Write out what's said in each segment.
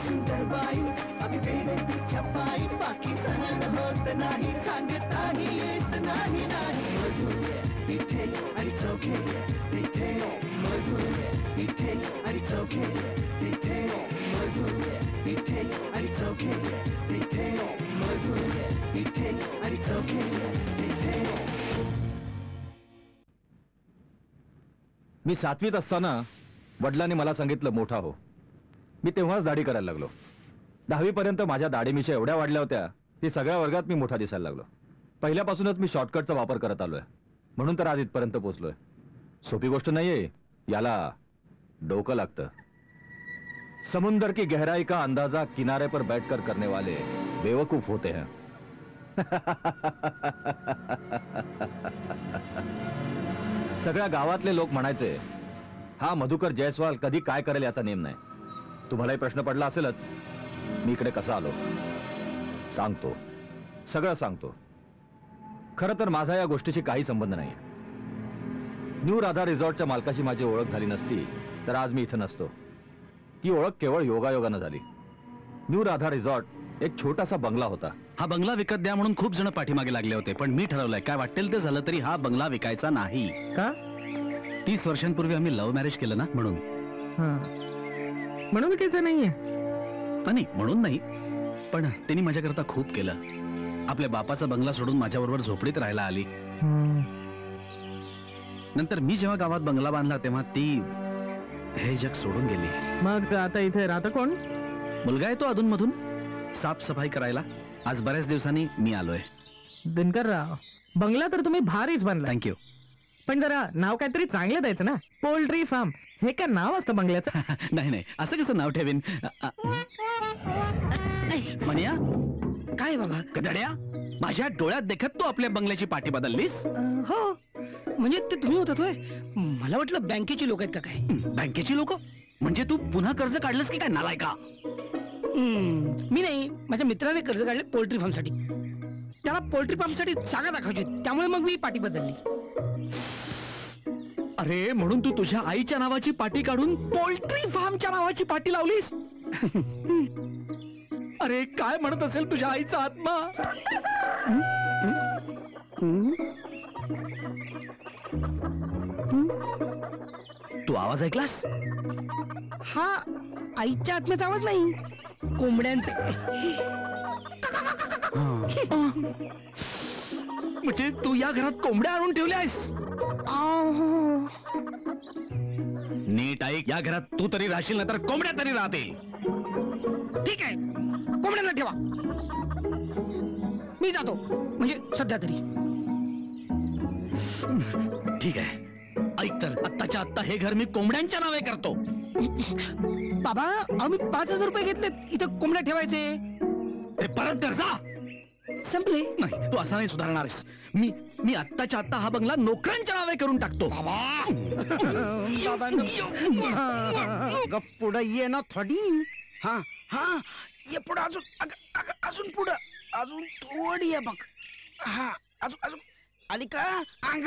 सुंदर बाई अभी बेड़े ती छपाई बाकी सन मी 7वीत असताना वडिलांनी मला सांगितलं मोठा हो. मी तेव्हाच दाढी करायला लागलो. 10वी पर्यंत माझ्या दाढी मिशा एवढ्या वाढल्या होत्या की सगळ्या वर्गात मी मोठा दिसायला लागलो. पहिल्यापासूनच मी शॉर्टकटचा वापर करत आलोय, म्हणून तर आज इथपर्यंत पोहोचलोय. सोपी गोष्ट नाहीये, याला डोकं लागतं. समुंदर की गहराई का अंदाजा किनारे पर बैठकर करने वाले बेवकूफ होते हैं. सगळ्या गावातले लोक म्हणायचे हा मधुकर जयस्वाल कधी काय करेल याचा नेम नाही. तुम्हालाही प्रश्न पडला असेलच, मी इकडे कसा आलो. सांगतो, सगळं सांगतो. खरं तर माझा या गोष्टीशी काही संबंध नाही. न्यू राधा रिसॉर्टच्या मालकाशी माझी ओळख झाली नसती तर आज मी इथं नसतो. ती ओळख केवळ योगायोगानं झाली. न्यू राधा रिसॉर्ट एक छोटासा बंगला होता. हा बंगला विकत द्या म्हणून खूप जण पाठीमागे लागले होते, पण मी ठरवलंय काय वाटेल ते झालं तरी हा बंगला विकायचा नाही. का? 30 वर्षांपूर्वी आम्ही लव्ह मॅरेज केलं ना, म्हणून. म्हणून विकायचं नाहीये? नाही, म्हणून नाही, पण त्यांनी माझ्याकरता खूप केलं. आपल्या बापाचा बंगला सोडून माझ्याबरोबर झोपडीत राहायला आली. नंतर मी जेव्हा गावात बंगला बांधला तेव्हा ती हे जग सोडून गेली. मग आता इथे राहतं कोण? मुलगा आहे तो अधूनमधून साफसफाई करायला. आज बऱ्याच दिवसांनी मी आलोय. दिनकरराव, बंगला तर तुम्ही भारीच बांधला. थँक्यू. पण जरा नाव काहीतरी चांगलं द्यायचं ना. पोल्ट्री फार्म हे काय नाव असतं बंगल्याचं? नाही नाही, असं कसं नाव ठेवीन. मनिया, काय बाबा? गधड्या, माझ्या डोळ्यात देखत तू आपल्या बंगल्याची पाठी बदललीस. हो, म्हणजे ते तुम्ही होतात होय? मला वाटलं बँकेची लोक आहेत का काय. बँकेची लोक म्हणजे तू पुन्हा कर्ज काढलंस की काय, नालाय का? मी नाही, माझ्या मित्राने कर्ज काढले पोल्ट्री फार्म साठी. त्याला पोल्ट्री फार्म साठी जागा दाखवायची, त्यामुळे मग मी पाठी बदलली. अरे, म्हणून तू तुझ्या आईच्या नावाची पाटी काढून पोल्ट्री फार्मच्या नावाची पाटी लावलीस. अरे, काय म्हणत असेल तुझ्या आईचा आत्मा. तू आवाज ऐकलास? हा आईच्या आत्म्याचा आवाज नाही, कोंबड्यांचे. म्हणजे तू या घरात कोंबड्या आणून ठेवल्यास? नीट ऐक, या घरात तू तरी राहशील ना तर कोंबड्या तरी राहतील. ठीक आहे, कोंबड्यांना ठेवा, मी जातो, म्हणजे सध्या तरी. ठीक आहे, ऐक तर, आत्ताच्या आत्ता हे घर मी कोंबड्यांच्या नावे करतो. बाबा, आम्ही 5,000 रुपये घेतलेत इथं कोंबड्या ठेवायचे. ते परत कर जा. संपले. नाही, तू असा नाही सुधारणारस. मी आत्ताच्या आत्ता हा बंगला नोकरांच्या नावे करून टाकतो. पुढं ये ना थोडी. हा हा, ये पुढं अजून, अजून पुढं, अजून थोडी आहे बघ. हा, अजून अजून आली का अंग.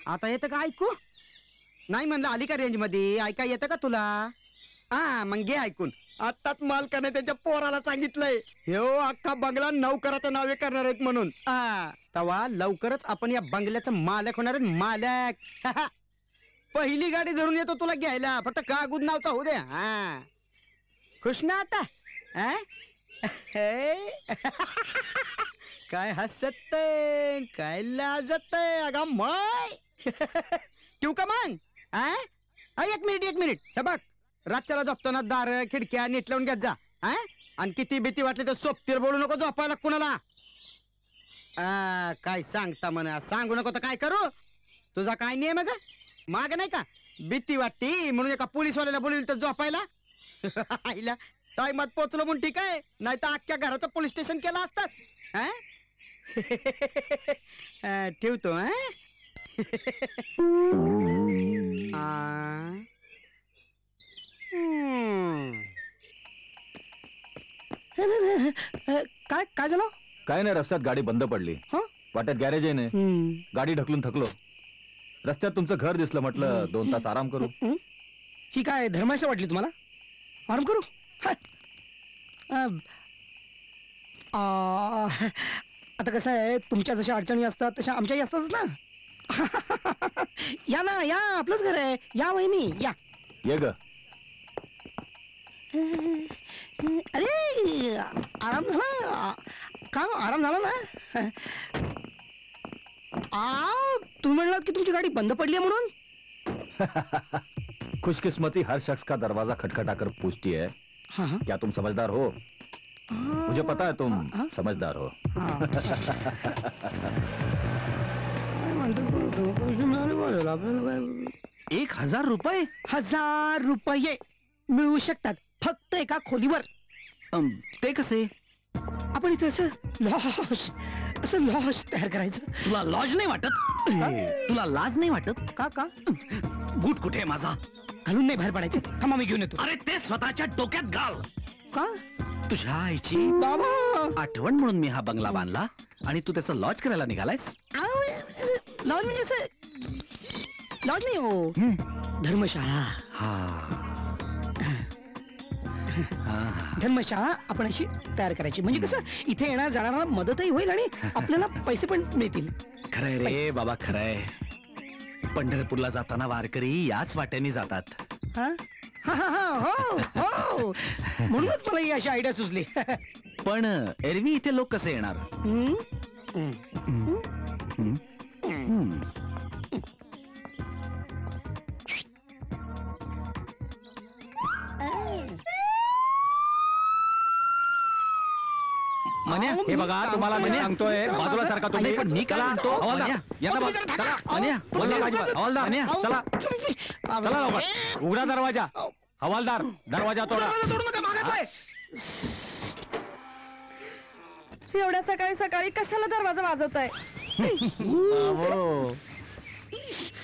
आता येतं का ऐकू? नाही म्हणलं आली का रेंज मध्ये? ऐका येतं का तुला? हा, मग घे ऐकून. आत्ताच मालकाने त्याच्या पोराला सांगितलंय हो अख्खा बंगला नौकराच्या नावे करणार आहेत म्हणून. तवा लवकरच आपण या बंगल्याचं मालक होणार आहे. मालक. पहिली गाडी धरून येतो तुला घ्यायला, फक्त कागद नावचा होऊ दे. हा, खुश ना आता? काय हसत, काय लाजत अगा माय. ठेवू का मग? एक मिनिट. हे बघ, रातच्याला झोपताना दार खिडक्या नीट लावून घेत जा. आणि किती भीती वाटली तर सोपतीर बोलू नको झोपायला कुणाला. काय सांगता म्हणा, सांगू नको तर काय करू? तुझा काय नियम आहे का? माग नाही का भीती वाटती म्हणून एका पोलीसवाल्याला बोलवलं तर झोपायला? आईला टायमात पोचलो म्हणून ठीक आहे, नाही तर अख्ख्या घराचं पोलीस स्टेशन केलं असतास. ठेवतो. काय काय झालं? काय नाही, रस्त्यात गाडी बंद पडली. वाट्यात गॅरेज आहे नाही, गाडी ढकलून थकलो. रस्त्यात तुमचं घर दिसलं, म्हटलं 2 तास आराम करू. ही काय धर्माशा वाटली तुम्हाला? आराम करू. आता कसं आहे, तुमच्या जशा अडचणी असतात तशा आमच्याही असतातच ना. या ना, या, आपलंच घर आहे. या वहिनी, या. ये ग. अरे, आराम झाला का? आराम झाला ना? तुम्ही म्हणलात की तुमची गाडी बंद पडली आहे म्हणून. खुशकिस्मती हर शख्स का दरवाजा खटखटाकर पूछती है, हाँ, हाँ. क्या तुम समझदार हो? मुझे पता है तुम हाँ. समझदार हो. हाँ. 1,000 रुपये? 1,000 रुपये मिळू शकतात फक्त एका खोलीवर. ते कसे? आपण इथे असं लॉज तयार करायचं. तुला लॉज नाही वाटत? तुला लाज नाही वाटत? का का बूट कुठे आहे माझा? घालून नाही बाहेर पडायचे. थांबा मी घेऊन येतो. अरे ते स्वतःच्या डोक्यात घाल. का तुझ्या आईची बाबा आठवण म्हणून मी हा बंगला बांधला आणि तू त्याचं लॉज करायला निघालायस? लॉज म्हणजे असं लॉज नाही हो, धर्मशाळा. धर्मशाळा आपण अशी तयार करायची म्हणजे कसं इथे येणार जाणारा मदतही होईल आणि आपल्याला पैसे पण मिळतील. खरंय रे बाबा, खरंय. पंढरपूरला जाताना वारकरी याच वाट्याने जातात. हा? हा, हा, हा, हो, हो. म्हणूनच मला ही अशी आयडिया सुचली. पण एरवी इथे लोक कसे येणार? हम्म? मन्या, हे बघा तुम्हाला मी सांगतोय, बाजूला सारखा तुम्ही. पण मी काय चला, म्हणतो? हवालदार, मन्या, यांना बघ, चला, मन्या, बोलला माझी बात. हवालदार, चला, चला लवकर. उघडा दरवाजा. हवालदार, दरवाजा तोडा. एवढ्या सकाळी सकाळी कशाला दरवाजा वाजवताय? हो.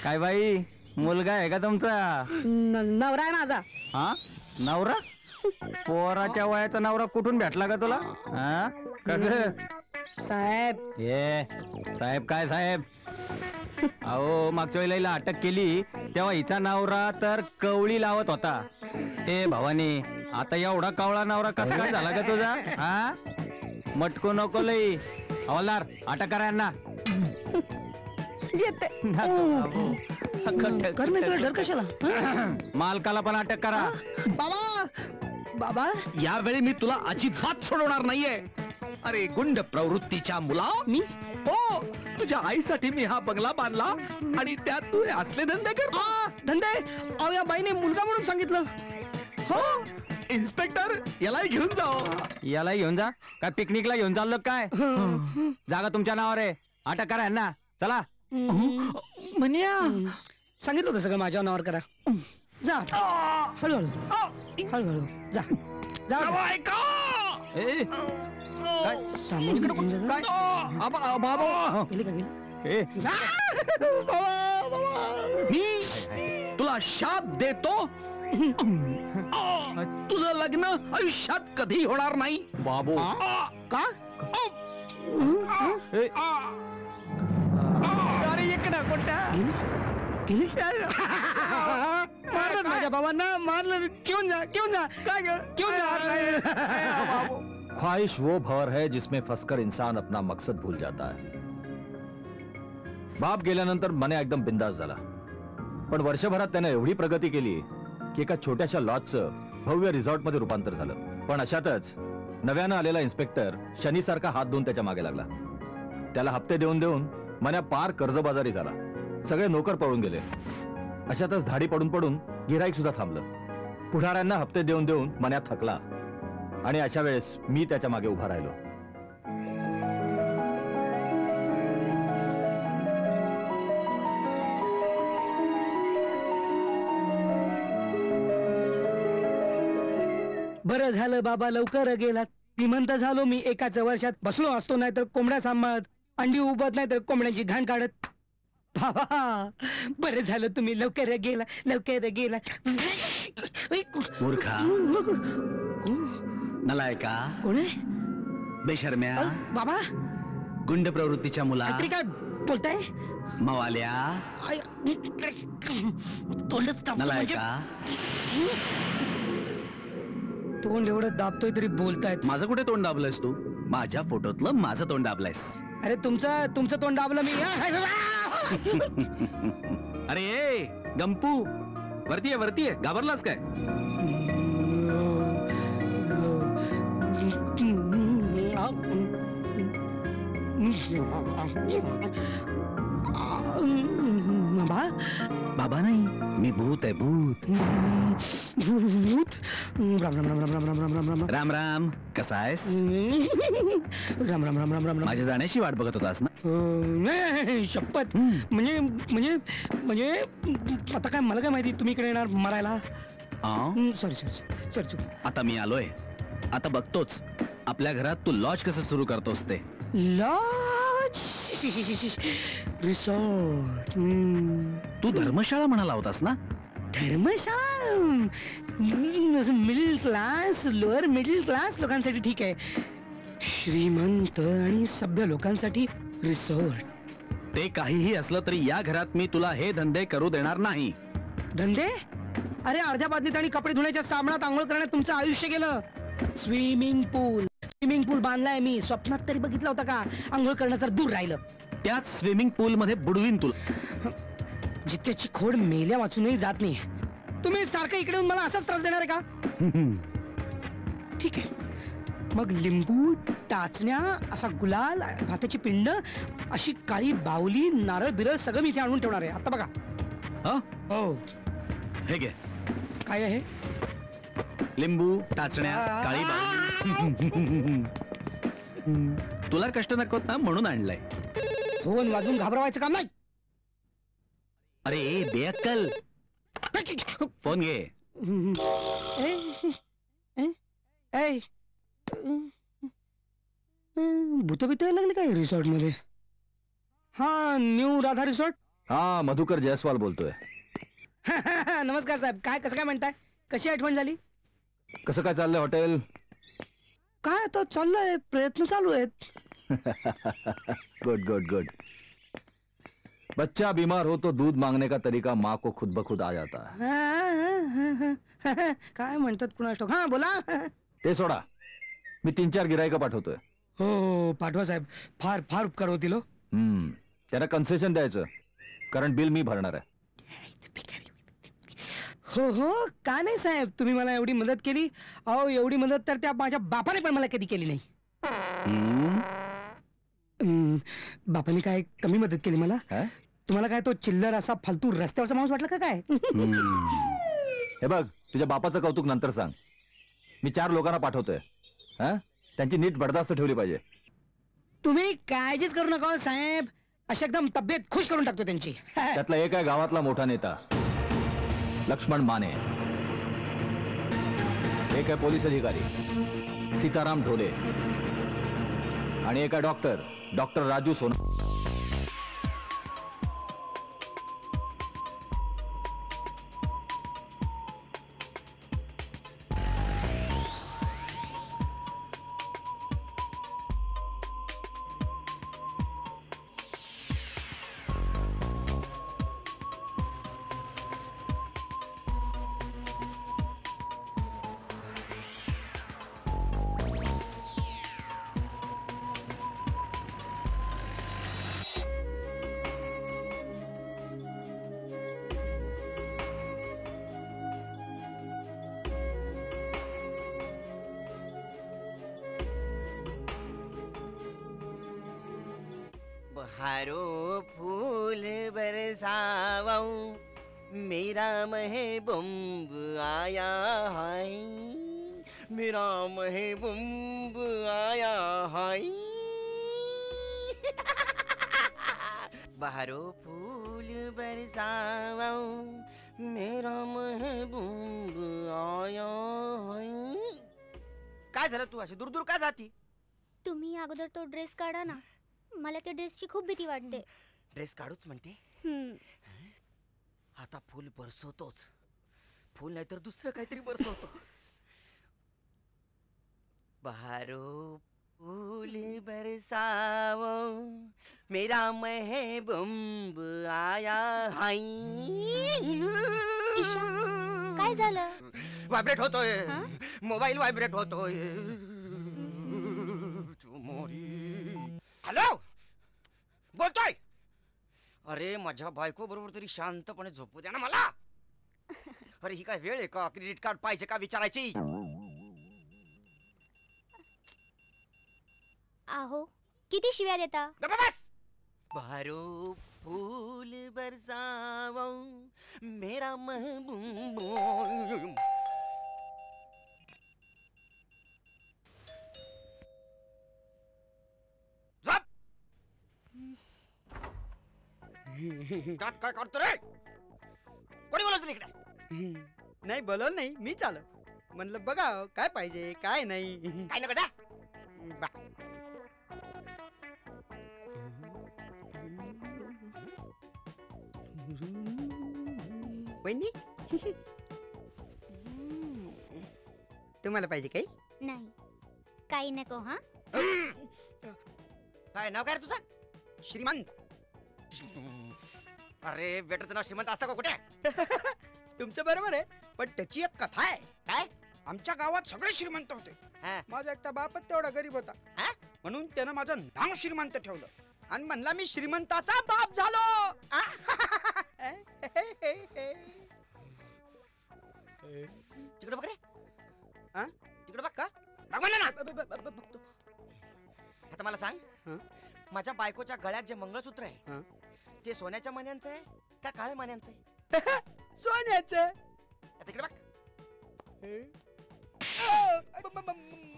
काय बाई, मुलगा आहे का तुमचा? नवरा आहे माझा. हा, नवरा? पोराच्या वयाचा नवरा कुठून भेटला का तुला? हा, का ग? साहेब, ये साहेब, काय साहेब? अहो, मागच्या वेळेला हिला अटक केली तेव्हा हिचा नवरा तर कवळी लावत होता. ए भवानी, आता एवढा कवळा नवरा कसा काय झाला का तुझा? हा, मटको नको लई. हवालदार, अटक करा यांना. येते. कर मी तुला डर कशाला? मालकाला पण अटक करा. बाबा बाबा यावेळी मी तुला अजिबात सोडवणार नाहीये. अरे गुंड प्रवृत्तीच्या मुला, मी हो, तुझ्या आईसाठी मी हा बंगला बांधला आणि त्यात तू हे असले धंदे कर. धंदे? अहो या बाईने मुलगा म्हणून सांगितलं. हो, इन्स्पेक्टर, याला घेऊन जाओ. याला घेऊन जा. काय पिकनिकला घेऊन चाललो काय? जागा तुमच्या नावावर आहे. अटक करा यांना. चला. मन्या, सांगितलं होतं सगळं माझ्या नावावर करा. जा हळूहळू हळूहळू जा जा. ऐका. ए, काय? सामान घेऊन जा. काय? बाबा. गेली का गेली? ए, मी तुला शाप देतो. तुझं लग्न आयुष्यात कधी होणार नाही. बाबू. का? ए, अरे इकडं कुठं? गेली? मारलं माझ्या बाबांना, मारलं. घेऊन जा घेऊन जा. काय घेऊन जा. ख्वाहिश वो भंवर है जिसमें फंसकर इंसान अपना मकसद भूल जाता है. बाप गेल्यानंतर मने एकदम बिंदास झाला. पण वर्षभरात त्याने एवढी प्रगती केली की एका छोट्याशा लॉजचं भव्य रिसॉर्ट मध्ये रूपांतर झालं. पण अशातच नव्यानं आलेला इन्स्पेक्टर शनीसारखा हात धुवून त्याच्या मागे लागला. त्याला हप्ते देऊन देऊन मन्या पार कर्जबाजारी झाला. सगळे नोकर पळून गेले. अशातच धाडी पडून पडून गिऱ्हाईक सुद्धा थांबलं. पुढाऱ्यांना हप्ते देऊन देऊन मन्या थकला आणि अशा वेळेस मी त्याच्या मागे उभा राहिलो. बरं झालं बाबा लवकर गेलात. श्रीमंत झालो मी एकाच वर्षात. बसलो असतो नाही तर कोंबड्या सांभाळत, अंडी उबत नाही तर कोंबड्यांची घाण काढत. बाबा बरं झालं तुम्ही लवकर गेला, लवकर गेला. मूर्खा, नलायका, कोण आहे? बेशर्म्या, बाबा गुंड प्रवृत्तीच्या मुला, तरी काय बोलताय? मवाल्या, तोंडच दाबतो म्हणजे नलायका. तोंड एवढं दाबतोय तरी बोलतायत. माझं कुठे तोंड दाबलंयस तू? माझ्या फोटोतलं माझं तोंड दाबलंयस. अरे तुमचं तोंड दाबलं मी. अरे ए गंपू, वरती आहे, घाबरलास काय? बाबा नाही, मी भूत आहे, भूत. भूत. राम राम राम राम राम राम राम राम राम राम राम, कसा आहेस? राम राम राम राम राम राम. माझ्या जाण्याची वाट बघत होतास ना? नाही, शपथ. म्हणजे म्हणजे म्हणजे आता काय मला काय माहिती तुम्ही इकडे येणार मारायला. Sorry sorry sorry sorry. आता मी आलोय, आता बघतोच आपल्या घरात तू लॉज कसं सुरू करतोस ते. Lodge resort. तू धर्मशाळा म्हणाला होतास ना? धर्मशाळा middle class, lower middle class लोकांसाठी ठीक आहे. श्रीमंत आणि सभ्य लोकांसाठी रिसॉर्ट. ते काहीही असलं तरी या घरात मी तुला हे धंदे करू देणार नाही. धंदे? अरे अर्ध्या बादलीत आणि कपडे धुण्याच्या साबणात आंघोळ करण्यात तुमचं आयुष्य गेलं. स्विमिंग पूल बांधलाय मी. स्वप्नात तरी बघितलं होतं का? आंघोळ करणं तर दूर राहिलं. त्याच स्विमिंग पूल मध्ये बुडवीन तुला. जित्याची खोड मेल्या वाचूनही जात नाही. तुम्ही सारखं इकडे येऊन मला असाच त्रास देणार आहे का? ठीक आहे, मग लिंबू, टाचण्या, असा गुलाल, भाताची पिंड, अशी काळी बावली, नारळ बिरळ सगळं मी इथे आणून ठेवणार आहे. आता बघा. हा? हो. हे घे, काय आहे? लिंबू, टाचण्या, काळी बाहुली. तुला कष्ट नकोत ना म्हणून आणलंय. फोन वाजून घाबरवायचं काम नाही. अरे बेअक्कल, फोन घे. भूत बित लागले काय रिसॉर्ट मध्ये? हा, न्यू राधा रिसॉर्ट. हा, मधुकर जयस्वाल बोलतोय. नमस्कार साहेब. काय कसं काय म्हणताय? कशी आठवण झाली? कसं काय चाललंय हॉटेल? काय आता चाललंय, प्रयत्न चालू आहेत. Good good good. बच्चा बीमार हो तो दूध मांगने का तरीका माँ को खुद ब खुद आ जाता है. काय म्हणतात कुणास ठाऊक. हा बोला. ते सोडा, मी 3-4 गिरायक पाठवतोय. हो पाठवा साहेब. फार फार उपकार होतील. त्यांना कन्सेशन द्यायचं, कारण बिल मी भरणार आहे. हो हो, का नाही साहेब, तुम्ही मला एवढी मदत केली. अहो एवढी मदत तर त्या माझ्या बापाने पण मला कधी केली नाही. बापाने काय कमी मदत केली मला? तुम्हाला काय तो चिल्लर असा फालतू रस्त्यावरचा माणूस वाटला का काय? हे बघ, तुझ्या बापाचं कौतुक नंतर सांग. मी 4 लोकांना पाठवतोय. त्यांची नीट बडदास्त ठेवली पाहिजे. तुम्ही काळजीच करू नका साहेब. अशी एकदम तब्येत खुश करून टाकतो त्यांची. त्यातला एक आहे गावातला मोठा नेता लक्ष्मण माने. एक आहे पोलीस अधिकारी सीताराम ढोले. आणि एक आहे डॉक्टर राजू सोना. बहारो फूल बरसाओ मेरा महबूब आया है, मेरा महबूब आया है. बहारो फूल बरसाओ मेरा महबूब आया है. काय झालं, तू अशी दूर दूर का जाती? तुम्ही अगोदर तो ड्रेस काढा ना, मला त्या ड्रेसची खूप भीती वाटते. ड्रेस काढूच म्हणते? आता फुल बरसवतोच. फुल नाही तर दुसरं काहीतरी बरसवतो. बहारो फूल बरसाओ मेरा महबूब आया है. ईशा, काय झालं? व्हायब्रेट होतोय हा? मोबाईल, व्हायब्रेट होतोय. हॅलो, बोलतोय. अरे माझ्या बायको बरोबर तरी शांतपणे झोपू द्या ना मला. अरे ही काय वेळ आहे का क्रेडिट कार्ड पाहिजे का विचारायची? आहो, किती शिव्या देता? गप्प बस. बहारो फूल बरसाओ मेरा महबूब झोप. त्यात काय करतो रे? कोणी बोलवलं तुला इकडे? नाही बोलवलं नाही, मी चाल म्हणलं बघा काय पाहिजे काय नाही. काय नको जा. बा. वहिनी तुम्हाला पाहिजे काही? नाही काही नको हा. काय नाव काय रे तुझं? श्रीमंत. अरे वेटरचं नाव श्रीमंत असतं का कुठे? तुमचं बरोबर आहे, पण त्याची एक कथा आहे. काय? आमच्या गावात सगळे श्रीमंत होते, हा. माझा एकटा बापच तेवढा गरीब होता. हा? म्हणून त्यानं माझं नाव श्रीमंत ठेवलं आणि म्हणला मी श्रीमंताचा बाप झालो. तिकडे बघ रे. हा? तिकडे बघ का? बघ म्हणलं ना. बघतो. आता मला सांग, हं? माझ्या बायकोच्या गळ्यात जे मंगळसूत्र हं? आहे ते सोन्याच्या मान्यांचं आहे का काळ्या मान्यांचं आहे? सोन्याचं. आता तिकडे बघ.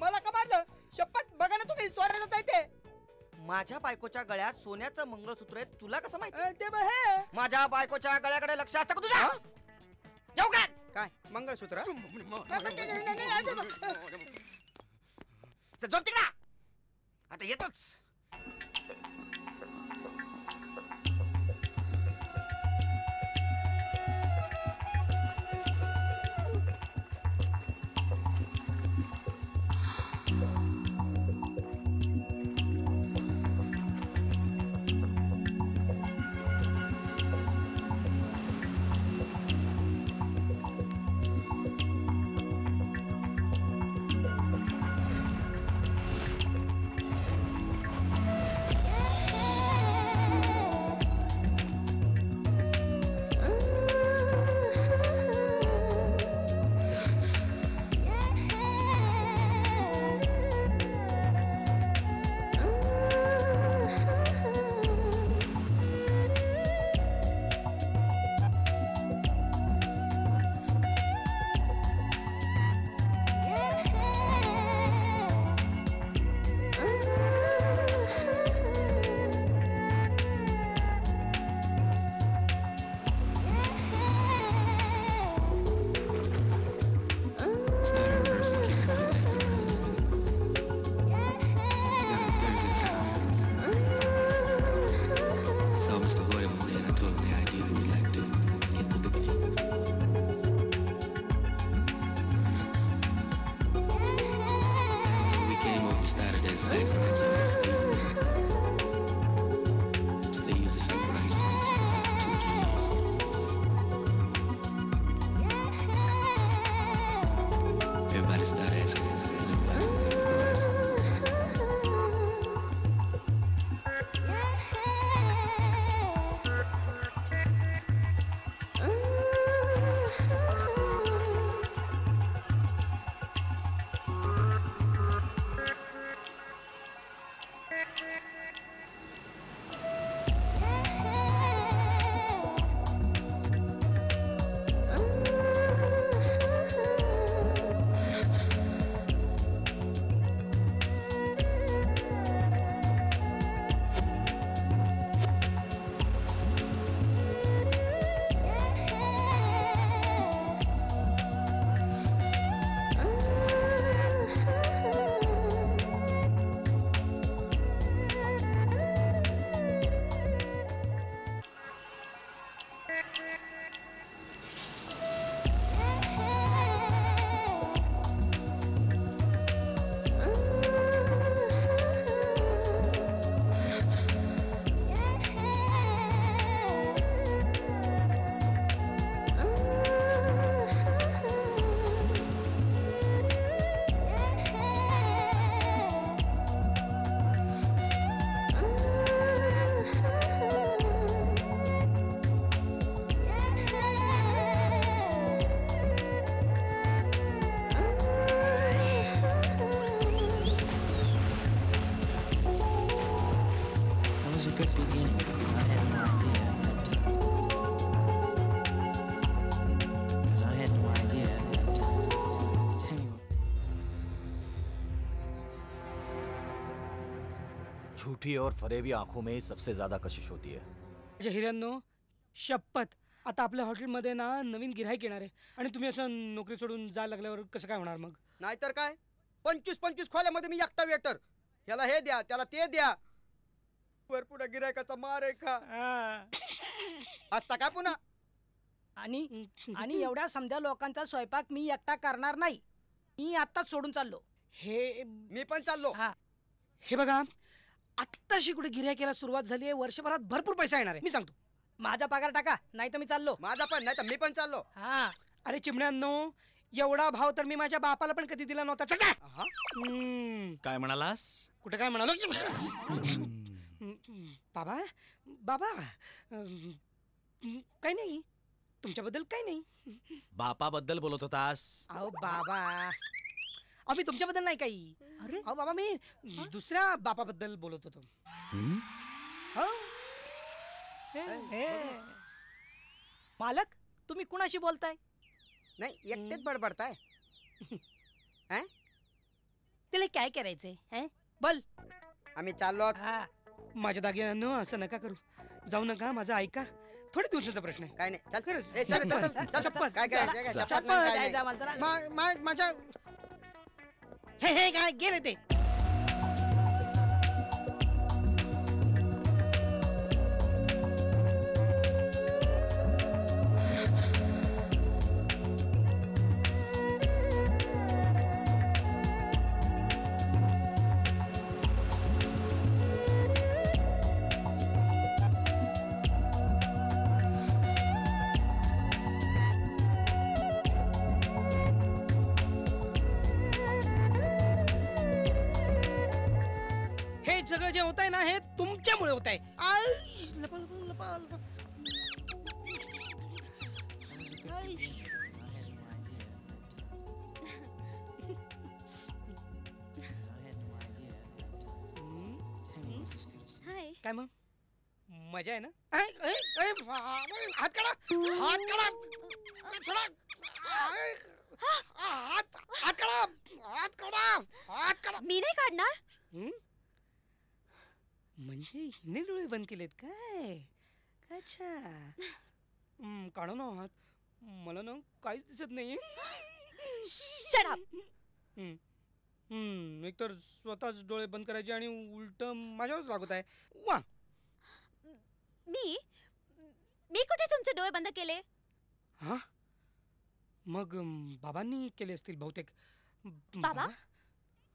मला का मारलं? शपथ बघा ना तुम्ही, सोन्याचंच आहे ते. माझ्या बायकोच्या गळ्यात सोन्याचं मंगळसूत्र आहे, तुला कसं माहिती? ते बघ हे. माझ्या बायकोच्या गळ्याकडे लक्ष असतं का तुझ्या? जाऊ का? काय मंगळसूत्र? चल, झोप तिकडे. आता येतोच. झूठी और फरेबी आंखों में ही सबसे ज्यादा कशिश होती है. म्हणजे हिऱ्यांनो, शपथ आता आपल्या हॉटेलमध्ये ना नवीन गिऱ्हाईक येणार आहे आणि तुम्ही असं नोकरी सोडून जायला लागल्यावर कसं काय होणार मग? नाहीतर काय 25 खोल्यामध्ये मी एकटा वेटर. याला हे द्या त्याला ते द्या. वर पुन्हा गिरायकाचा मार आहे का असता का पुन्हा? आणि आणि एवढ्या समजा लोकांचा स्वयंपाक मी एकटा करणार नाही. मी आत्ताच सोडून चाललो. हे मी पण चाललो. हे बघा, आत्ताशी कुठे गिऱ्हाईकाला सुरुवात झाली आहे. वर्षभरात भरपूर पैसा येणार आहे, मी सांगतो. माझा पगार टाका, नाही तर मी चाललो. माझा पण नाही तर मी पण चाललो. हा, अरे चिमण्यांनो, एवढा भाव तर मी माझ्या बापाला पण कधी दिला नव्हता. चल काय? काय म्हणालास? कुठे काय म्हणालो? बाबा बाबा काही नाही, तुमच्याबद्दल काही नाही. बापाबद्दल बोलत होतास? अहो बाबा, अहो मी तुमच्याबद्दल नाही काही. अरे अहो बाबा, मी दुसऱ्या बापाबद्दल बोलत होतो. हो. मालक, तुम्ही कुणाशी बोलताय? नाही एकटेच बडबडताय. त्याला काय करायचंय? बोल. आम्ही चाललो. माझ्या दागिन्यांनो असं नका करू, जाऊ नका, माझं ऐका. थोडे दिवसाचा प्रश्न आहे. काय नाही चल खरंच. ए, चल चल चल चल शपथ. काय काय काय- काय जा. शपथ नाही, काय नाही. जा, चला. माझ्या हे काय गेले ते. हे सगळं जे होत आहे ना, हे तुमच्यामुळे होत आहे. हाय. काय मग मजा आहे ना? हात काढा, हात काढा, सोडा. हात काढा, हात काढा, हात काढा. मी नाही काढणार. म्हणजे हिने डोळे बंद केलेत काय? अच्छा. काढू ना हात, मला ना काहीच दिसत नाही. Shut up. एक तर स्वतःच डोळे बंद करायचे आणि उलट माझ्यावरच रागवत आहे. वा. मी मी कुठे तुमचे डोळे बंद केले? हा, मग बाबांनी केले असतील बहुतेक. बाबा?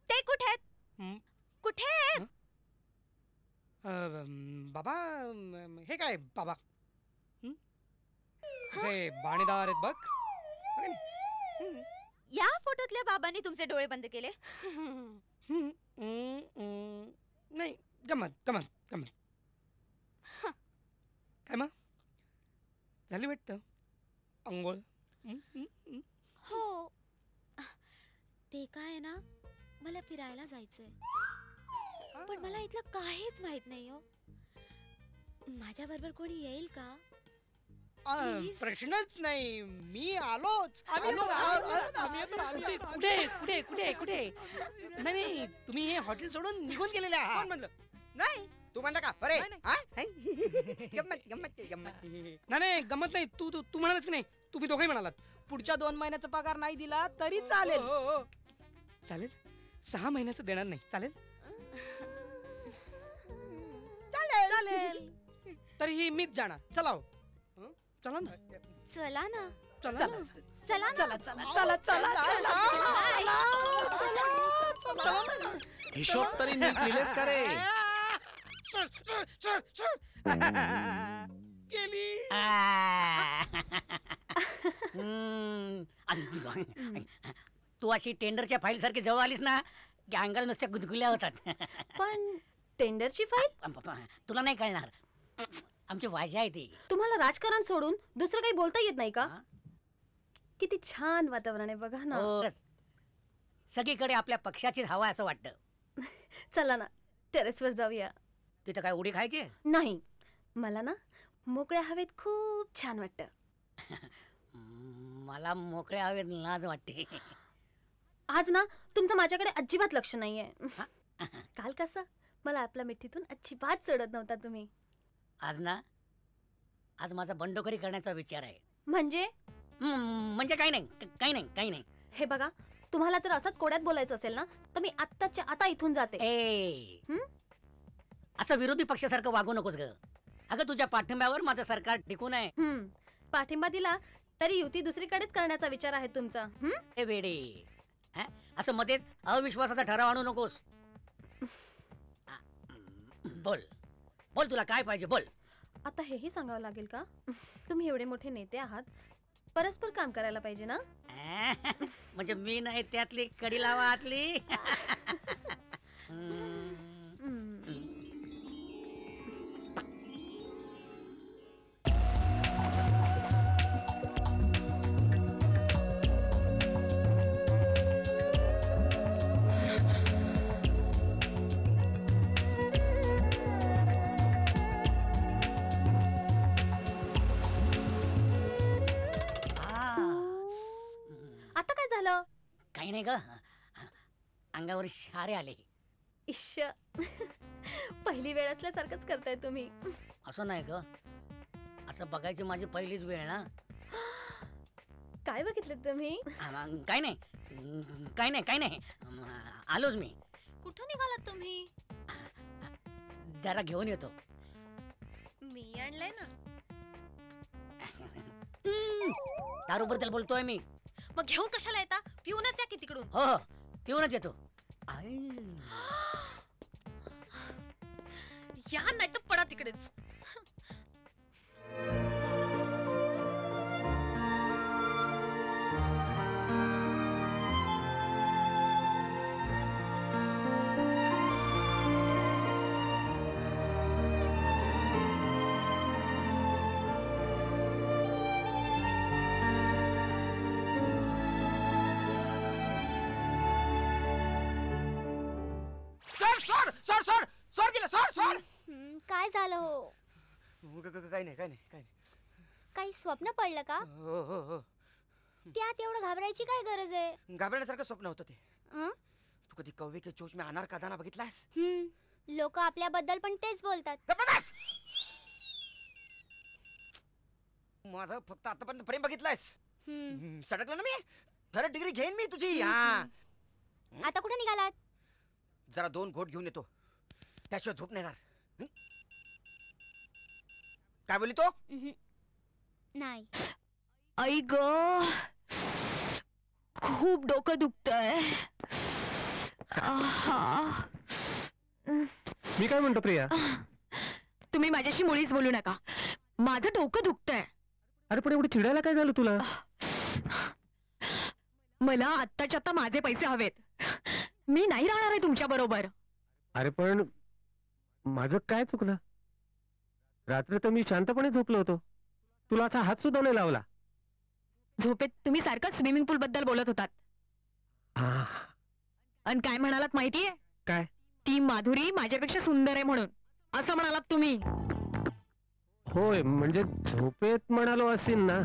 ते कुठे आहेत? कुठे आहेत? बाबा, हे काय बाबा? असे बाणेदार आहेत बघ. है की नाही? या फोटोतल्या बाबांनी तुमचे डोळे बंद केले. नाही, गमत गमत गमत. काय मग झाली वाटतं अंघोळ? हो, ते काय ना, मला फिरायला जायचंय, पण मला इथलं काहीच माहित नाही हो. माझ्या बरोबर कोणी येईल का? Please. प्रश्नच नाही, मी आलोच. आम्ही आलो, येतो, आलो, आम्ही येतो, आलो. कुठे कुठे कुठे कुठे? नाही नाही, तुम्ही हे हॉटेल सोडून निघून गेलेले कोण आहात. म्हणलं? नाही तू म्हणला का? अरे नाही, हा? हाय? गंमत गंमत गंमत. नाही नाही, गमत नाही. तू तू तू म्हणालास की नाही? तुम्ही दोघंही म्हणालात. पुढच्या 2 महिन्याचा पगार नाही दिला तरी चालेल. चालेल, 6 महिन्याचं देणार नाही. चालेल? चालेल. तरीही मीच जाणार. चला हो. चला ना, चला ना, चला ना. चला ना. चला हिशोब तरी नीट लिहिलेस का रे? गेली. तू अशी टेंडरच्या फाईल सारखी जवळ आलीस ना की अंगाला नुसत्या गुदगुल्या होतात. पण टेंडरची फाईल तुला नाही कळणार, आमची भाषा आहे ती. तुम्हाला राजकारण सोडून दुसरं काही बोलता येत नाही का? किती छान वातावरण आहे बघा ना. हो, सगळीकडे आपल्या पक्षाचीच हवा असं वाटतं. चला ना, टेरेसवर जाऊया. तिथं काय उडी खायची? नाही, मला ना मोकळ्या हवेत खूप छान वाटतं. मला मोकळ्या हवेत लाज वाटते. आज ना तुमचं माझ्याकडे अजिबात लक्ष नाहीये. काल कसं मला आपल्या मिठीतून अजिबात सोडत नव्हता तुम्ही. आज ना, आज माझा बंडखोरी करण्याचा विचार आहे. म्हणजे म्हणजे काही नाही, काही नाही, काही नाही. हे बघा, तुम्हाला जर असंच कोड्यात बोलायचं असेल ना, तर मी आत्ताच्या आता इथून जाते. असं विरोधी पक्षासारखं वागू नकोस ग. अगं तुझ्या पाठिंब्यावर माझं सरकार टिकून आहे. पाठिंबा दिला तरी युती दुसरीकडेच करण्याचा विचार आहे तुमचा. ए वेडे, असं मध्येच अविश्वासाचा ठराव आणू नकोस. बोल बोल, तुला काय पाहिजे बोल. आता हेही सांगावं लागेल का? तुम्ही एवढे मोठे नेते आहात, परस्पर काम करायला पाहिजे ना. म्हणजे मी नाही त्यातली कडी लावा आतली. आता काय झालं? काही नाही ग, अंगावर शारे आले. इश्श, पहिली वेळ असल्यासारखंच करताय तुम्ही. असं नाही ग, असं बघायची माझी पहिलीच वेळ ना. काय बघितलं तुम्ही? काय नाही, काय नाही, काय नाही, आलोच मी. कुठं निघालात तुम्ही? जरा घेऊन येतो. मी आणलंय ना. दारूबद्दल बोलतोय मी. मग घेऊन कशाला येता? पिऊनच या की तिकडून. हो हो, पिऊनच येतो. या नाही तर पडा तिकडेच. काय झालं हो? काही नाही, काही नाही, काही नाही. काही स्वप्न पडलं का? हो हो हो. त्यात एवढं घाबरायची काय गरज आहे? घाबरण्यासारखं स्वप्न होतं ते. तू कधी कौवे के चोच में अनार का दाना बघितलास? लोक आपल्याबद्दल पण तेच बोलतात. माझं फक्त आतापर्यंत प्रेम बघितलायस. सडकलं ना मी. जरा डिग्री घेईन मी तुझी. आता कुठे निघालात? जरा 2 घोट घेऊन येतो, त्याशिवाय झोप नाही येणार. काय बोलली तो? नाही. आई ग, खूप डोकं दुखतंय. मी काय म्हणतो प्रिया? तुम्ही माझ्याशी मुळीच बोलू नका, माझं डोकं दुखतंय. अरे पण एवढं चिडायला काय झालं तुला? मला आत्ताच्या आता माझे पैसे हवेत. मी नाही राहणार आहे तुमच्या बरोबर. अरे पण माझं काय चुकलं? रात्री तर मी शांतपणे झोपलो होतो, तुला असा हात सुद्धा नाही लावला. झोपेत तुम्ही सारखं स्विमिंग पूल बद्दल बोलत होतात. आणि काय म्हणालात माहितीये? काय? ती माधुरी माझ्यापेक्षा सुंदर आहे म्हणून असं म्हणालात तुम्ही. होय, म्हणजे झोपेत म्हणालो असेल ना,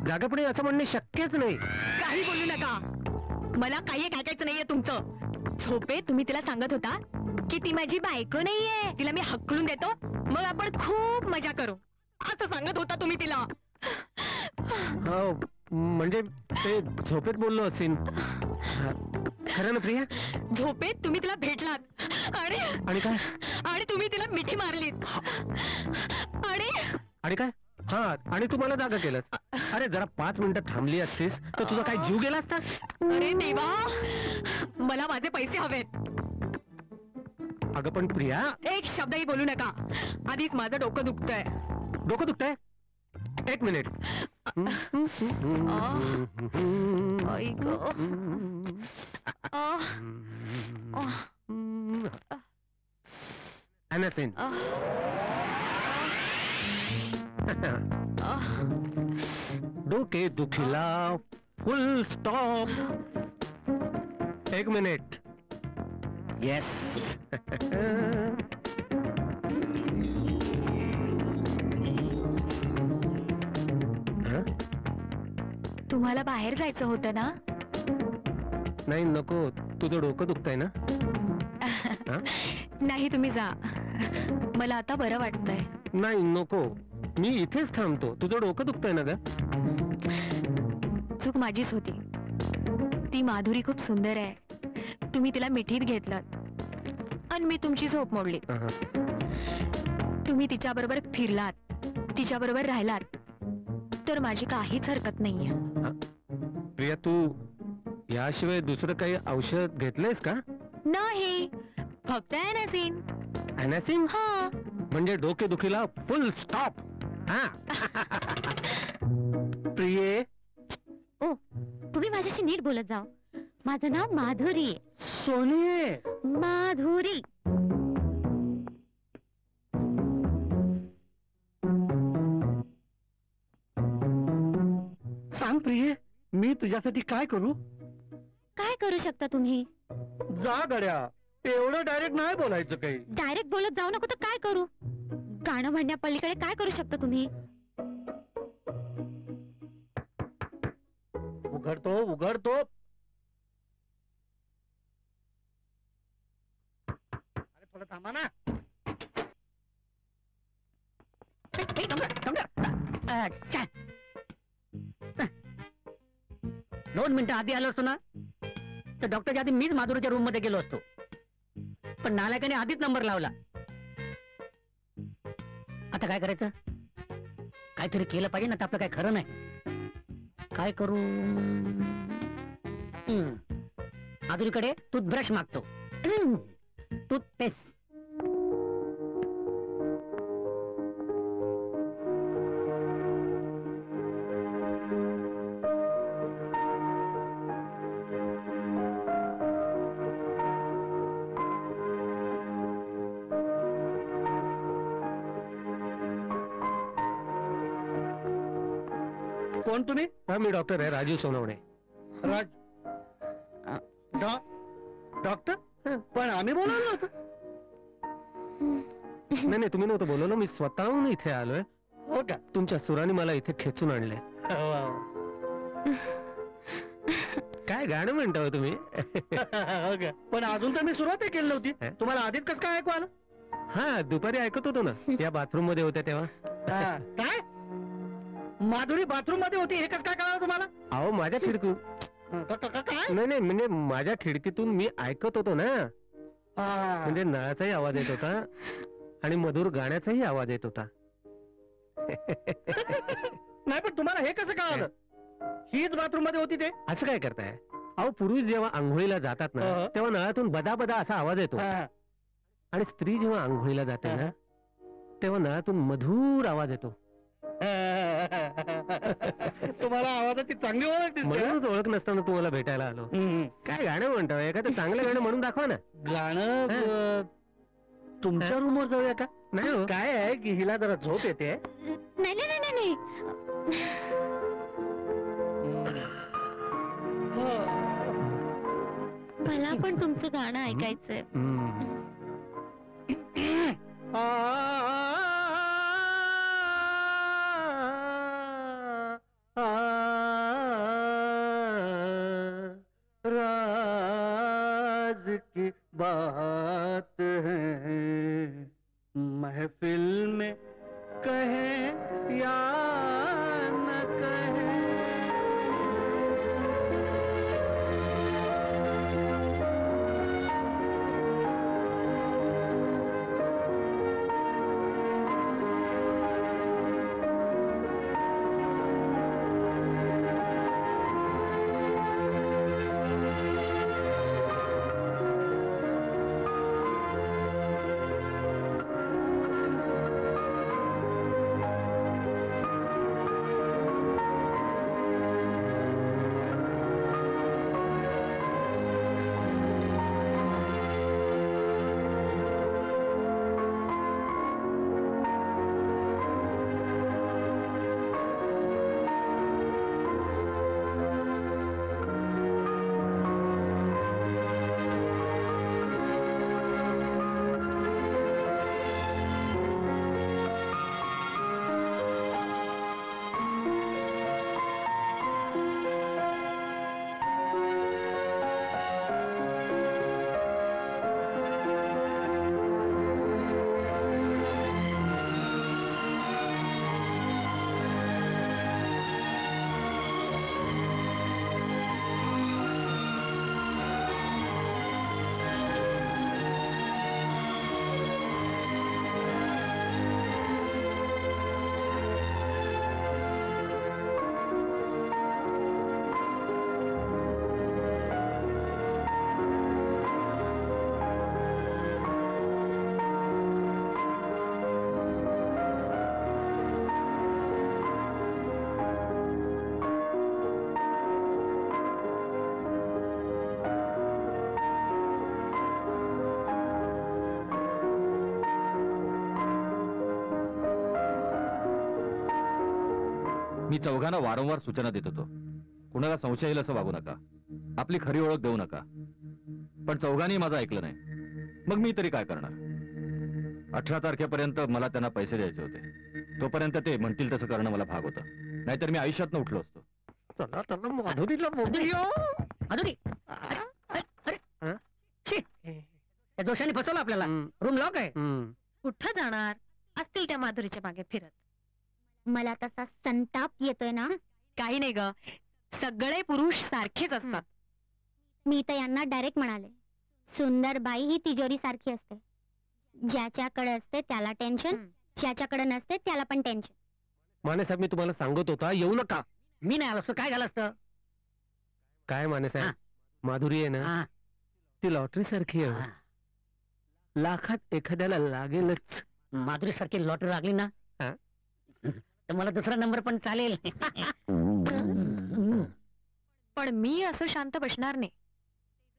जागेपणे असं म्हणणे शक्यच नाही. काही बोलू नका, मला काही ऐकायचं नाहीये तुमचं. झोपेत तुम्ही तिला सांगत होता की ती माझी बायको नाहीये, तिला मी हकलून देतो, मग आपण खूप मजा करू, असं सांगत होता तुम्ही तिला. हो, म्हणजे ते झोपेत बोललो असेल. खरं ना प्रिया? झोपेत तुम्ही तिला भेटलात आणि काय? आणि तुम्ही तिला मिठी मारलीत. आणि काय? हा, आणि तू मला जागा केलंस. अरे जरा 5 मिनिटं थांबली असतीस तर तुझा काय जीव गेला असता? अरे देवा, मला माझे पैसे हवेत. अगं पण प्रिया, एक शब्दही बोलू नका, आधीच माझं डोकं दुखतंय. डोकं दुखतंय? 1 मिनिट. आई गं. Anything. डोके दुखीला फुल स्टॉप. 1 मिनिट. येस. तुम्हाला बाहेर जायचं होतं ना? नाही नको, तुझं डोकं दुखतंय ना. हा? नाही तुम्ही जा, मला आता बरं वाटतंय. नाही नको, मी इथेच थांबतो. तुझं डोकं दुखतंय ना ग? चूक माझीच होती. ती माधुरी खूप सुंदर आहे, तुम्ही तिला मिठीत घेतलं आणि मी तुमची झोप मोडली. तुम्ही तिच्या बरोबर फिरलात, तिच्या बरोबर राहिलात तर माझी काहीच हरकत नाहीये. प्रिया, तू याशिवाय दुसरं काही औषध घेतलंयस का? नाही, फक्त ॲनासिन. ॲनासिन? हा. म्हणजे डोकेदुखीला फुल स्टॉप. हा. प्रिये, ओ, तुम्ही माझ्याशी नीट बोलत जाओ. माझं नाव माधुरी आहे. सोनी, माधुरी. सांग प्रिये, मी तुझ्यासाठी काय करू? काय करू शकता तुम्ही? जा गड्या, एवढं डायरेक्ट नाही बोलायचं काही. डायरेक्ट बोलत जाऊ नको तर काय करू? गाणं म्हणण्यापलीकडे काय करू शकता तुम्ही? उघडतो उघडतो. अरे थोडं थांबा ना. अच्छा. 2 मिनिटं आधी आलो असतो ना तर डॉक्टरच्या आधी मीच माधुरीच्या रूम मध्ये गेलो असतो, पण नालायकाने आधीच नंबर लावला. आता काय करायचं? काहीतरी केलं पाहिजे ना, तर आपलं काय खरं नाही. काय करू? माधुरीकडे टूथब्रश मागतो. टूथपेस्ट. कोण तुम्ही? हा, मी डॉक्टर आहे, राजीव सोनवणे. डॉक्टर? पण आम्ही बोलवलं नव्हतं. नाही नाही, तुम्ही नव्हतं बोलवलं, मी स्वतःहून इथे आलोय. हो का? तुमच्या सुराने मला इथे खेचून आणले. काय गाणं म्हणता तुम्ही? पण अजून तर मी सुरुवात केली नव्हती. तुम्हाला आधीच कसं काय ऐकू आलं? हा, दुपारी ऐकत होतो ना, त्या बाथरूम मध्ये होत्या तेव्हा. काय? माधुरी बाथरूम मध्ये होती हे कसं काय कळलं तुम्हाला? अहो, माझ्या खिडकीतून. नाही नाही, म्हणजे माझ्या खिडकीतून मी ऐकत होतो ना. म्हणजे नळाचाही आवाज येत होता आणि मधुर गाण्याचाही आवाज येत होता. नाही, पण तुम्हाला हे कसं कळलं? हीच बाथरूम मध्ये होती ते? असं काय करताय? अहो, पुरुष जेव्हा आंघोळीला जातात ना, तेव्हा नळातून बदा बदा असा आवाज येतो, आणि स्त्री जेव्हा आंघोळीला जाते ना, तेव्हा नळातून मधुर आवाज येतो. तुम्हाला आवाजाची चांगली ओळख दिसते. म्हणूनच ओळख नसताना तुम्हाला भेटायला आलो. काय गाणं म्हणतो? एखादं चांगलं गाणं म्हणून दाखवा ना. गाणं तुमच्या रूमवर जाऊया का? नाही, काय आहे की हिला जरा झोप येते. नाही नाही नाही नाही. मला पण तुमचं गाणं ऐकायचंय. राज की बात है, महफिल में कहे या न कहे. मी चौघांना वारंवार सूचना देत होतो, कुणाला संशय येईल असं वागू नका, आपली खरी ओळख देऊ नका. पण चौघांनी माझं ऐकलं नाही. मग मी तरी काय करणार? 18 तारखेपर्यंत मला त्यांना पैसे द्यायचे होते. तोपर्यंत ते म्हणतील तसं करणं मला भाग होतं, नाहीतर मी आयुष्यात उठलो असतो. चला चला माधुरीला बघूया. माधुरी त्या दोषाने फसवलं आपल्याला. रूम लॉक आहे. कुठं जाणार? असतील त्या माधुरीच्या मागे फिरत. मला तसा संताप येतोय ना. काही नाही ग, सगळे पुरुष सारखेच असतात. मी तर यांना डायरेक्ट म्हणाले, सुंदर बाई ही तिजोरी सारखी असते, ज्याच्याकडे असते त्याला टेन्शन, ज्याच्याकडे नसते त्याला पण टेन्शन. माने साहेब, मी तुम्हाला सांगत होता येऊ नका. मी नाही आलो असतो काय झालं असतं? काय माने साहेब, माधुरी आहे ना, ती लॉटरी सारखी आहे. लाखात एखाद्याला लागेलच. माधुरी सारखी लॉटरी लागली ना तर मला दुसरा नंबर पण चालेल. पण मी असं शांत बसणार नाही.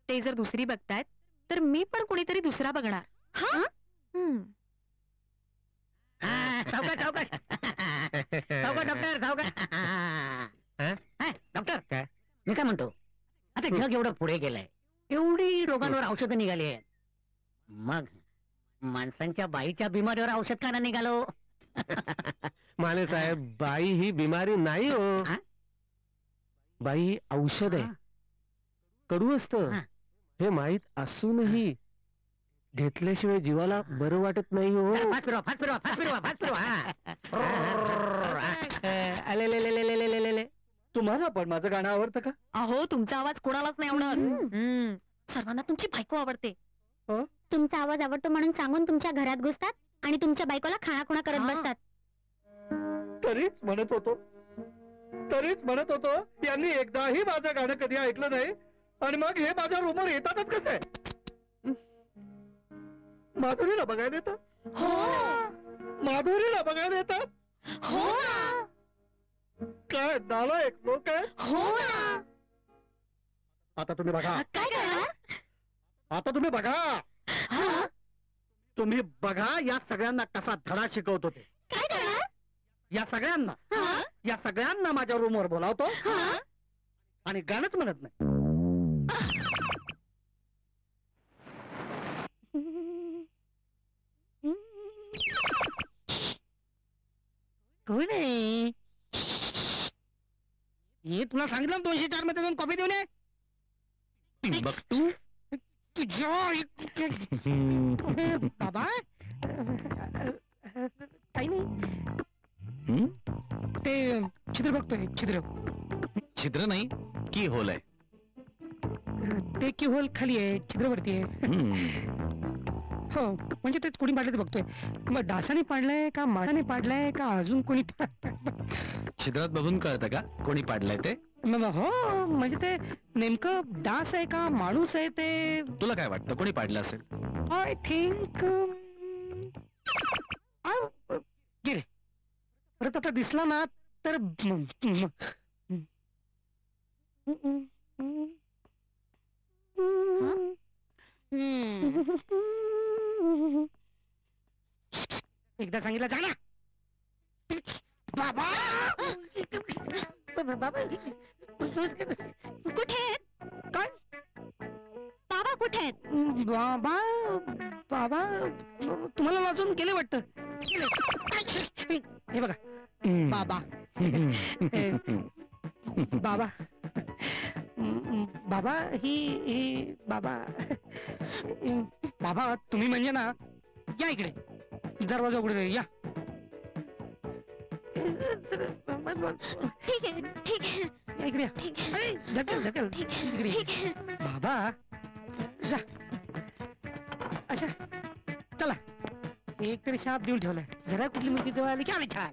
ते जर दुसरी बघतायत तर मी पण कुणीतरी दुसरा बघणार. सावकाश सावकाश सावकाश डॉक्टर सावकाश. डॉक्टर काय? मी काय म्हणतो, आता जग एवढं पुढे गेलंय, एवढी रोगांवर औषधं निघाली आहेत, मग माणसांच्या बाईच्या बिमारीवर औषध का नाही निघालो? माने साहेब, बाई ही बिमारी नाही हो. बाई औषध आहे. कडू असतं हे माहित असूनही घेतल्याशिवाय जीवाला बरं वाटत नाही हो. फास्ट फिरवा फास्ट फिरवा फास्ट फिरवा फास्ट आले. तुम्हाला पण माझं गाणं आवडतं का? अहो, तुमचा आवाज कोणालाच नाही आवडत. सर्वांना तुमची बायको आवडते. तुमचा आवाज आवडतो म्हणून सांगून तुमच्या घरात घुसतात आणि तुमच्या बायकोला खाणाखुणा करत बसतात. तरीच म्हणत होतो यांनी एकदाही माझं गाणं कधी ऐकलं नाही आणि मग हे माझ्या रूमवर येतातच कसं आहे? माधुरीला बघायला येतात. माधुरीला बघायला येतात. काय नालायक लोक आहे. आता तुम्ही बघा. काय करणार? आता तुम्ही बघा. तुम्ही बघा या सगळ्यांना कसा धडा शिकवतो ते. काय करणार? या सगळ्यांना माझ्या रूमवर बोलावतो आणि गाणंच म्हणत नाही. कोण आहे? हे तुला सांगितलं 204 मध्ये जाऊन कॉफी देऊन ये. बघ तू बाबा काही नाही, ते छिद्र बघतोय. छिद्र नाही की होल आहे. ते की होल खाली आहे, छिद्र वरती आहे. हो, म्हणजे तेच कोणी पाडलं ते बघतोय. मग डासाने पाडलंय का माठाने पाडलंय का अजून कोणी? छिद्रात बघून कळतं का कोणी पाडलंय ते? हो, म्हणजे ते नेमकं डास आहे का माणूस आहे ते? तुला काय वाटतं कोणी पाडलं असेल? आय थिंक गेले. परत आता दिसला ना तर एकदा सांगितलं जा ना बाबा. कुठे आहेत? काय बाबा कुठे आहेत? बाबा बाबा तुम्हाला वाचून गेले वाटतं. हे बघा बाबा. बाबा बाबा ही बाबा बाबा तुम्ही म्हणजे ना, या इकडे, दरवाजा उघडे या. ठीक आहे ठीक आहे या इकडे या. ठीक आहे ढकल ढकल इकडे. ठीक आहे. बाबा जा. अच्छा चला, एक तरी शाप देऊन ठेवलाय. जरा कुठली मुलगी जवळ आली की आली छान.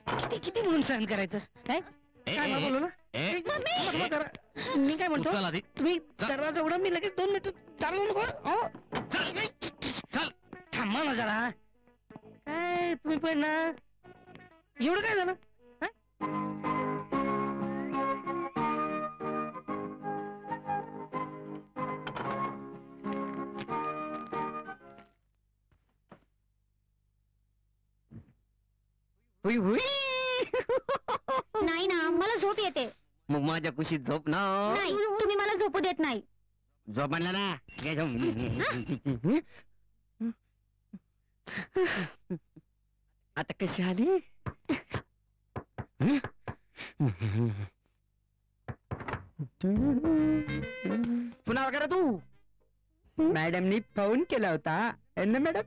किती किती म्हणून सहन करायचं काय? काय मला बोलू ना? थांबा जरा. मी काय म्हणतो, चल आधी. तुम्ही दरवाजा उघडा, मी लगेच 2 मिनिट दारू नको. चल थांबा ना जरा. काय तुम्ही पण ना, एवढं काय झालं? नाही झोप येते. मग माझ्या कुशीत झोप ना. नाही, तुम्ही मला झोपू देत नाही. झोप म्हणला ना. आता कशी आली? पुन्हा वगैरे तू मॅडमनी फोन केला होता ना मॅडम?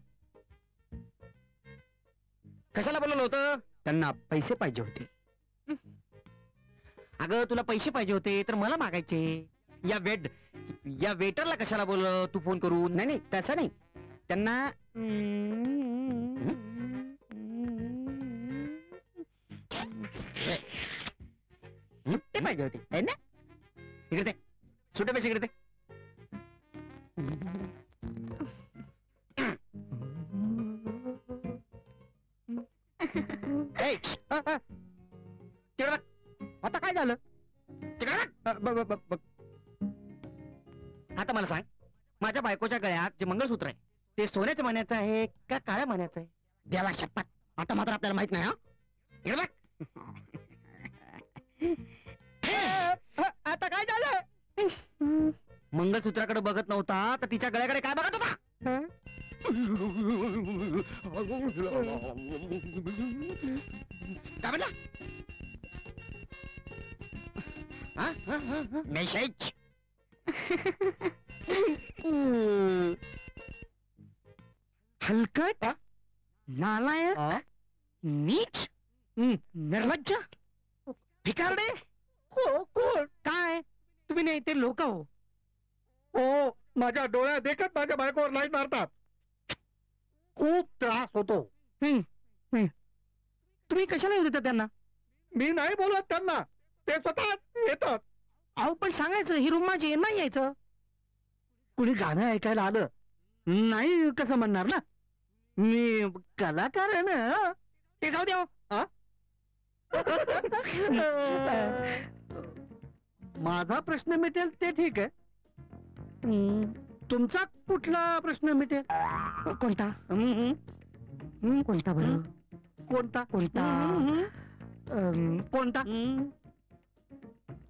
कशाला बोलवलं होतं? त्यांना पैसे पाहिजे होते. अगं तुला पैसे पाहिजे होते तर मला मागायचे. या वेटरला कशाला बोलवलं तू फोन करून? नाही नाही तसं नाही, त्यांना ते पाहिजे होते है ना? इकडे ते सुटे पैसे इकडे ते. ए, तिकडे बघ. आता काय झालं? तिकडे बघ. आता मला सांग, माझ्या बायकोच्या गळ्यात जे मंगळसूत्र आहे ते सोन्याच्या मण्याचं आहे का काळ्या मण्याचं आहे? देवा शपथ, आता मात्र आपल्याला माहित नाही. इकडे बघ. आता काय झालं? मंगळसूत्राकडे बघत नव्हता तर तिच्या गळ्याकडे काय बघत होता? काय म्हणला? मेसेज. हलकट, नालायक, नीच, निर्लज्ज, भिकारडे. कोण? काय? तुम्ही नाही ते लोक हो. ओ माझ्या डोळ्यात देखत माझ्या बायकोवर लाईट मारतात. खूप त्रास होतो. तुम्ही कशाला येऊ देता त्यांना? मी नाही बोलत त्यांना, ते स्वतः येतात. अहो पण सांगायचं ही रूम माझी, नाही यायचं. कुणी गाणं ऐकायला आलं नाही कसं म्हणणार ना? मी कलाकार आहे ना. ते जाऊ द्या. माझा प्रश्न मिटेल ते ठीक आहे. तुमचा कुठला प्रश्न मिटेल? कोणता? कोणता बरं? कोणता? कोणता?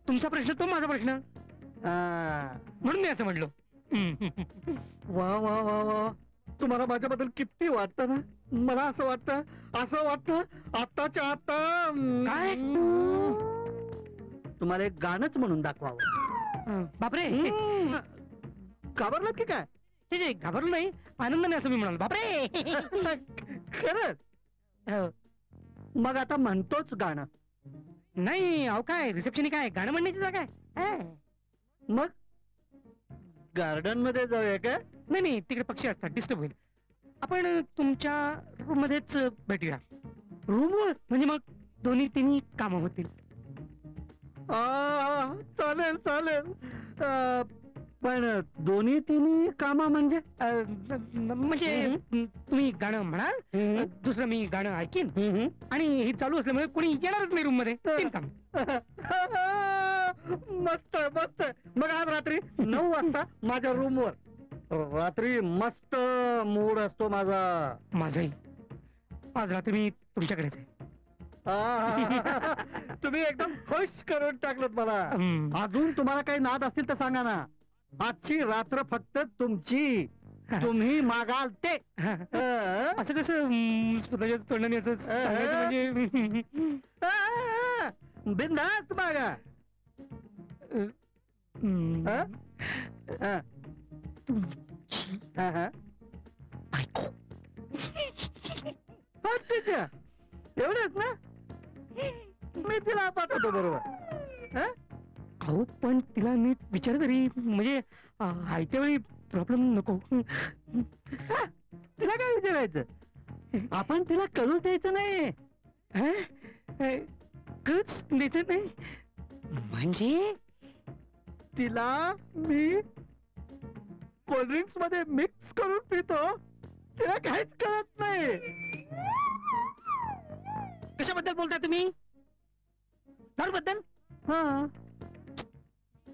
तुमचा प्रश्न तो माझा प्रश्न, म्हणून मी असं म्हटलो. वा वा वा वा, तुम्हाला माझ्याबद्दल किती वाटतं ना. मला असं वाटतं आत्ताच्या आता काय? तुम्हाला एक गाणंच म्हणून दाखवावं. बापरे, घाबरलात की काय? ते घाबरलो नाही, आनंदाने असं मी म्हणाल. बापरे. खरंच? मग आता म्हणतोच गाणं. नाही अहो काय रिसेप्शन काय गाणं म्हणण्याची जागा आहे? मग गार्डन मध्ये जाऊया का? नाही नाही, तिकडे पक्षी असतात, डिस्टर्ब होईल. आपण तुमच्या रूम मध्येच भेटूया. रूमवर म्हणजे मग दोन्ही तिन्ही कामं होतील. चालेल चालेल. पण दोन्ही तिन्ही कामं म्हणजे म्हणजे तुम्ही गाणं म्हणाल, दुसरं मी गाणं ऐकीन, आणि हे चालू असल्यामुळे कोणी येणारच नाही रूम मध्ये. तीन काम. मस्त मस्त. मग आज रात्री 9 वाजता माझ्या रूमवर. रात्री मस्त मूड असतो माझा. माझाही आज रात्री मी तुमच्याकडेच आहे. तुम्ही एकदम खुश करून टाकलं मला. अजून तुम्हाला काही नाद असतील तर सांगा ना. आजची रात्र फक्त तुमची. तुम्ही मागाल ते. असं कसं स्वतःच्याच तोंडाने असं सांगायचं म्हणजे? बिनधास्त मागा. एवढंच ना? मी तिला पाठवतो बरोबर. अहो पण तिला नीट विचार तरी, म्हणजे आयत्या वेळी प्रॉब्लेम नको. तिला काय विचारायचं? आपण तिला कळू द्यायचं नाही. कच द्यायचं नाही म्हणजे? तिला मी कोल्ड्रिंक्स मध्ये मिक्स करून पितो, तिला काहीच कळत नाही. कशाबद्दल बोलताय तुम्ही? दारू बद्दल?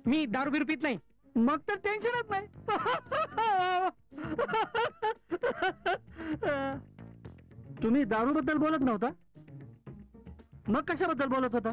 मी दारू बिरू पित नाही. मग तर टेन्शनच नाही. तुम्ही दारू बद्दल बोलत नव्हता, मग कशाबद्दल बोलत होता?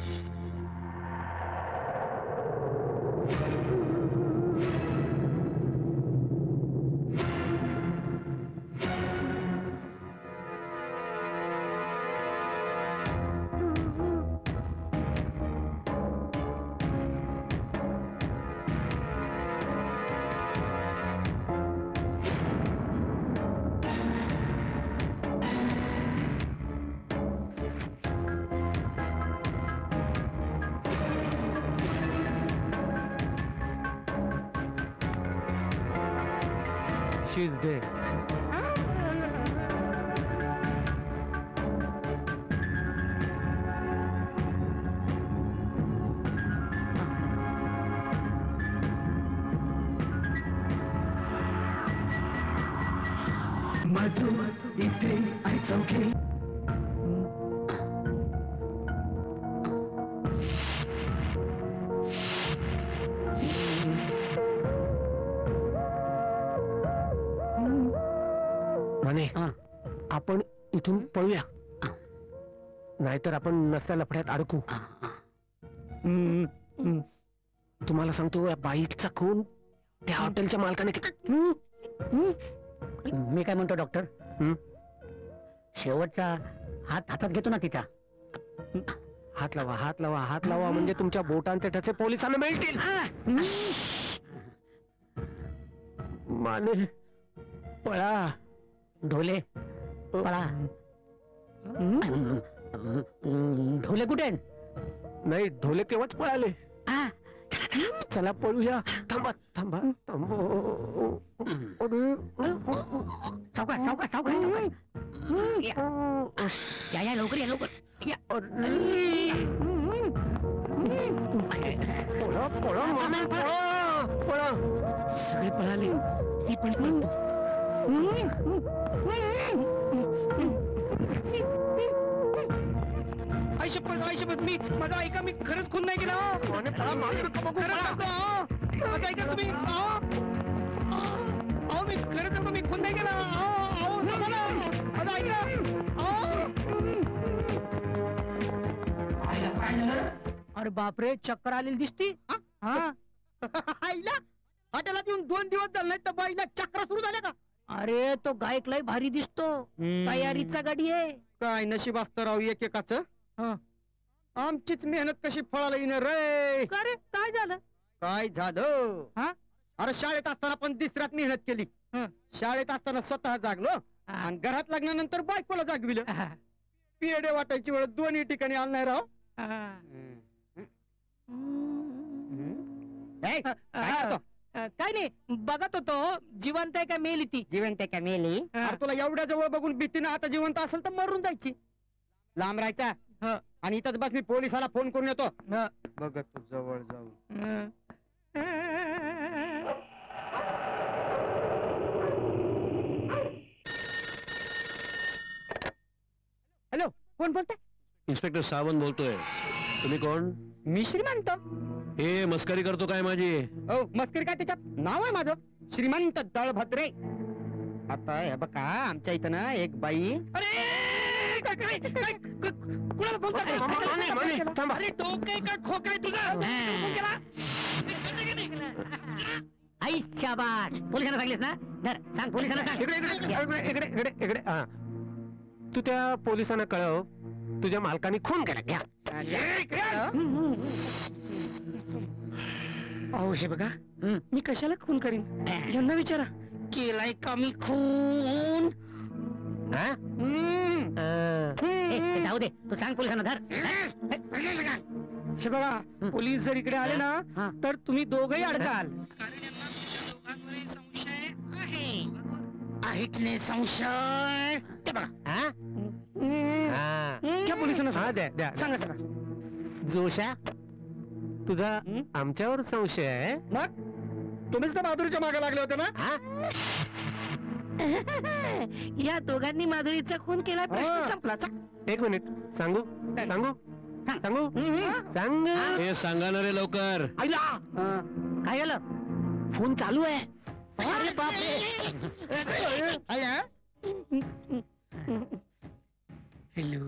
शी इज डेड. म्हणे हा. आपण इथून पळूया, नाहीतर आपण नसल्या लफड्यात अडकू. तुम्हाला सांगतो, या बाईचा खून त्या हॉटेलच्या मालकाने मी काय म्हणतो डॉक्टर, शेवटचा हात हातात घेतो ना तिचा. हात लावा, हात लावा, हात लावा, म्हणजे तुमच्या बोटांचे ठसे पोलिसांना मिळतील. माने पळा. ढोले पळा. ढोले कुठे आहेत? नाही, ढोले केव्हाच पळाले. आ, चला पळूया. थांबा थांबा थांबा. सावकाश सावकाश सावकाश सावकाश. या या लवकर या लवकर या. पळा पळा माने, पळा पळा. सगळे पळाले, मी पण पळतो. आयशपथ मी माझा ऐका, मी खरंच खून नाही केला. खरंच सांगतो, माझं ऐका तुम्ही. मी खरंच सांगतो, मी खून नाही केला. माझं ऐका. अरे बापरे, चक्कर आलेली दिसती. आईला हॉटेलात येऊन 2 दिवस झाले नाही तर बाईला चक्र सुरू झाल्या का? अरे तो गायक लय भारी दिसतो, तयारीचा गाडी आहे. काय नशीब असतं राव एकेकाच. आमचीच मेहनत कशी फळाला येणार रे. अरे काय झालं? काय झालं? अरे शाळेत असताना पण दिसऱ्यात मेहनत केली. शाळेत असताना स्वतः जागलो आणि घरात लागल्यानंतर बायकोला जागविलं. पेढे वाटायची वेळ दोन्ही ठिकाणी आलं नाही राव. काय नाही, बघत होतो जिवंत आहे का मेली ती. जिवंत आहे का मेली? अरे तुला एवढ्या जवळ बघून भीतीनं आता जिवंत असेल तर मरून जायची. लांब राहायचा आणि इथंच बस, मी पोलिसाला फोन करून येतो. बघत तू जवळ जाऊ. हॅलो, कोण बोलतंय? इन्स्पेक्टर सावंत बोलतोय. तुम्ही कोण? मी श्रीमंत. हे मस्करी करतो काय माझी? हो, मस्करी काय, त्याच्यात नाव आहे माझं श्रीमंत दळभद्रे. आता हे बघा, आमच्या इथं ना एक बाई. कुणाला फोन करतोय? अरे डोकं का खोकं तुझा? फोन केला? आई शाबास. पोलिसांना सांगलीस ना? धर, सांग पोलिसांना सांग. इकडे. हा, तू त्या पोलिसांना कळव, तुझ्या मालकाने खून केला. घ्या. अहो हे बघा, मी कशाला खून करीन? यांना विचारा, केलाय का मी खून? जाऊ दे, तू सांग पोलिसांना. धर. हे बघा, पोलीस जर इकडे आले ना तर तुम्ही दोघही अडकाल. संशय संशय. ते बघा, क्या पोलिसांना सांगा सांगा. जोशा, तुझा आमच्यावर संशय आहे? मग तुम्हीच तर बहादुरीच्या मागे लागले होते ना. या दोघांनी माधुरीचा खून केला, प्रश्न संपला. 1 मिनिट, सांगू सांगू सांगू सांग. हे सांगा ना रे लवकर. काय झालं? फोन चालू आहे. अरे बापरे. हॅलो.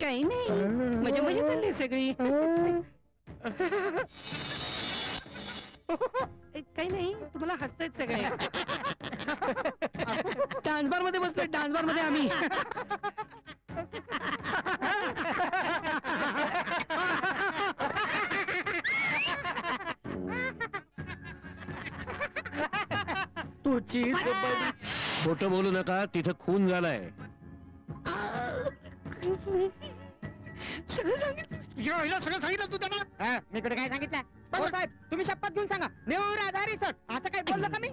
काही नाही, मजा मजा चालली सगळी. काही नाही, तुम्हाला हसतायत सगळे. डान्स बार मध्ये बसलोय, डान्स बार मध्ये आम्ही. तुझी खोटं बोलू नका, तिथं खून झालाय. सगळं सांगितलं. हिला सगळं सांगितलं तू त्यांना? मी इकडे काय सांगितलं? बघा साहेब, तुम्ही शपथ घेऊन सांगा. नेवर आधारी सर, असं काय बोललं का मी?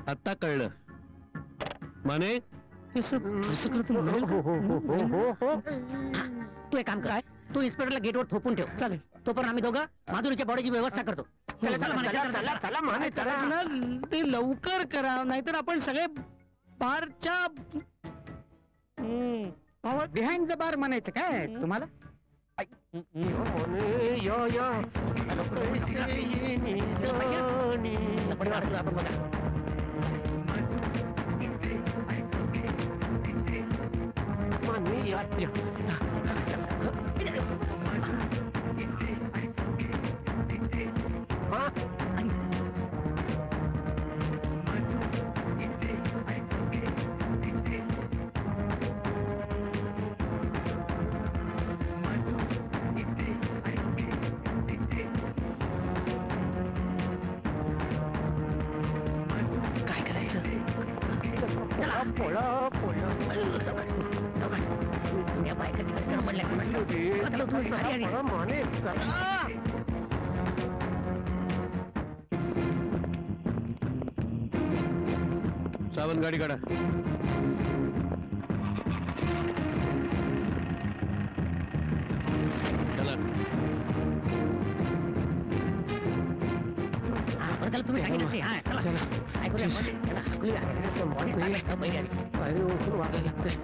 आता कळलं. माने तू एक काम कर, तू इन्स्पेक्टरला गेटवर थोपून ठेव. चालेल. तोपर्यंत आम्ही दोघं माधुरीच्या बॉडीची व्यवस्था करतो. चला, चला, माने, चला, चला. चला माने चला. ना, ते लवकर करा, नाहीतर आपण सगळे बारच्या बिहाइंड द बार म्हणायचं काय तुम्हाला? लपडी वाढतो आपण बघा. काय करायचं? चला तुम्ही या बायका तिकडे गडबडल्या कोणाला? चला, तुम्ही भारी आली. सावंत गाडी काढा. चला. बरं झालं तुम्ही सांगितलं ते. हा, चला. ऐकूया, चला, ऐकूया. बॉडी टाकायचं, बैल आली. पायरी ओळखून वागायला लागतंय.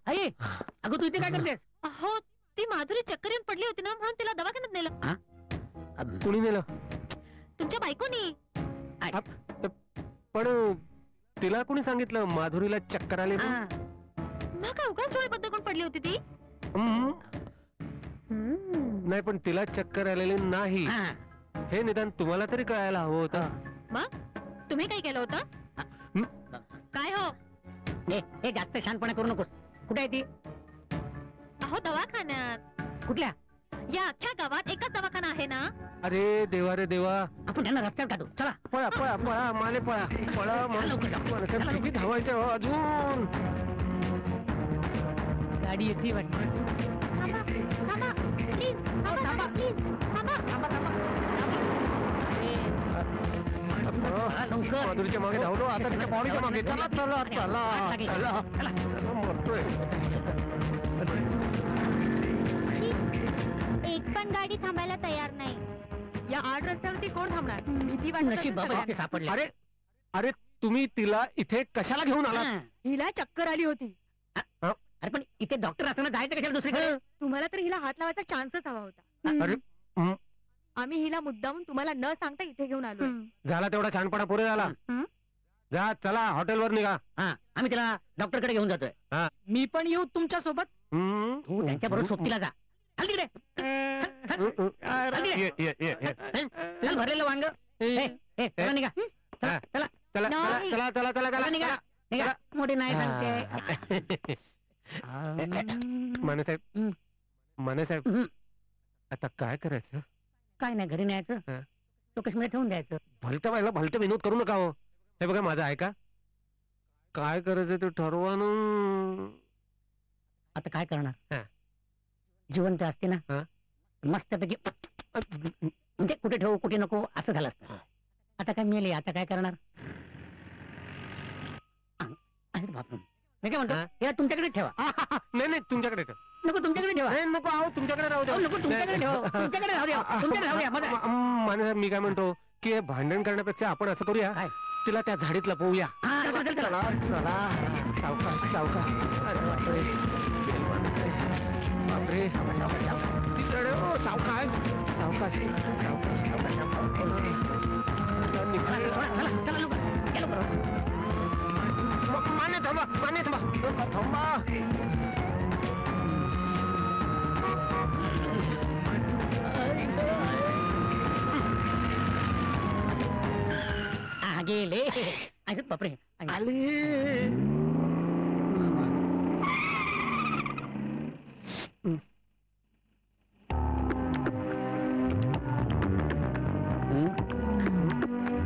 आई, अगं तू इथे काय करतेस? अहो ती माधुरी चक्कर येऊन पडली होती ना, म्हणून तिला दवाखान्यात नेलं. कुणी नेलं? तुमच्या बायकोनी. पण तिला कोणी सांगितलं माधुरीला चक्कर आली म्हणून? हा. मग काय उगाच डोळे बंद करून पडली होती ती? नाही पण तिला चक्कर आलेली नाही हा. हे निदान तुम्हाला तरी कळायला हवं होतं. तुम्ही काय केलं होतं? काय हो? हे जास्त शहाणपणा करू नकोस. कुठे आहे ती? अहो दवाखान्यात. कुठल्या? या अख्ख्या गावात एकच दवाखाना आहे ना. अरे देवा रे देवा. आपण त्यांना रस्त्यात काढू. चला पळा पळा पळा माने पळा पळा. लवकर जा. मला किती धावायचं हो अजून. गाडी येते वाटतं. थांबा थांबा प्लीज. थांबा प्लीज. थांबा. लवकर. माधुरीच्या मागे धावलो आता तिच्या बॉडीच्या मागे. चला चला चला चला. मरतोय. एक पण गाडी थांबायला तयार नाही. या आड रस्त्यावरती कोण थांबणार? भीती नशीब वाटत बाबा असेल इथे सापडले. अरे अरे तुम्ही तिला इथे कशाला घेऊन आलात? हा. हिला चक्कर आली होती. अरे पण इथे डॉक्टर असताना जायचं कशाला दुसरीकडे? तुम्हाला तर हिला हात लावायचा चान्सच हवा होता. अरे आम्ही हिला मुद्दामून तुम्हाला न सांगता इथे घेऊन आलो. झाला तेवढा छानपणा पुरे झाला. जा चला हॉटेलवर निघा. हा, आम्ही तिला डॉक्टरकडे घेऊन जातोय. मी पण येऊ तुमच्या सोबत. तू त्यांच्या बरोबर सोबतीला जा. चल तिकडे. चल भरलेलं वांग. चला निघा. चला चला चला नाही. चला चला चला चला निघा. निघा. मोठी नाही सांगते. माने साहेब माने साहेब आता काय करायचं? काय नाही, घरी न्यायचं, हा. लोकेशमध्ये ठेवून द्यायचं. भलत्या बायला भलते विनोद करू नका हो. हे बघा माझं ऐका. काय करायचं ते ठरवा ना. आता काय करणार? हा. जिवंत असते ना, हा. मस्तपैकी म्हणजे कुठे ठेवू कुठे नको असं झालं असतं. आता काय मिळेल, आता काय करणार? अरे बापरे, मी काय म्हणतो, या तुमच्याकडे ठेवा. नाही नाही तुमच्याकडे ठेव. नको तुमच्याकडे ठेवा. नको आहो तुमच्याकडे राहू द्या. नको तुमच्याकडे ठेवा. तुमच्याकडे राहू द्या. तुमच्याकडे राहू द्या. माने साहेब मी काय म्हणतो की हे भांडण करण्यापेक्षा आपण असं करूया, तिला त्या झाडीत लपवूया. चला चला सावकाश सावकाश. अरे बापरे बापरे. तिकडे हो, सावकाश सावकाश सावकाश. माने थांबा माने थांबा थांबा. गेले. अरे बापरे, आले.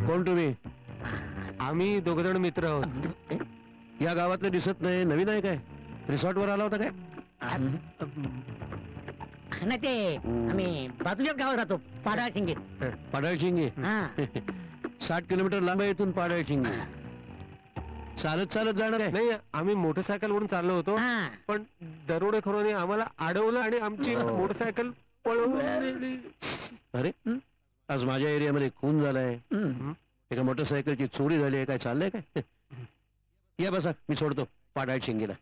कोण तुम्ही? आम्ही दोघ जण मित्र आहोत. या गावातले दिसत नाही, नवीन आहे काय? रिसॉर्टवर आला होता काय? ना ते आम्ही बाजूच्याच गावात राहतो, पाडाळ शिंगे. पाडाळशिंगे? हा 60 किलोमीटर लांब आहे इथून पाडाळशिंगे. चालत चालत जाणार आहे? नाही, आम्ही मोटरसायकल वरून चाललो होतो, हा पण दरोडेखोरांनी आम्हाला अडवलं आणि आमची मोटरसायकल पळवून नेली. अरे आज माझ्या एरियामध्ये खून झालाय, एका मोटरसायकलची चोरी झाली आहे, काय चाललंय काय? या बसा, मी सोडतो पाडाळशिंगेला.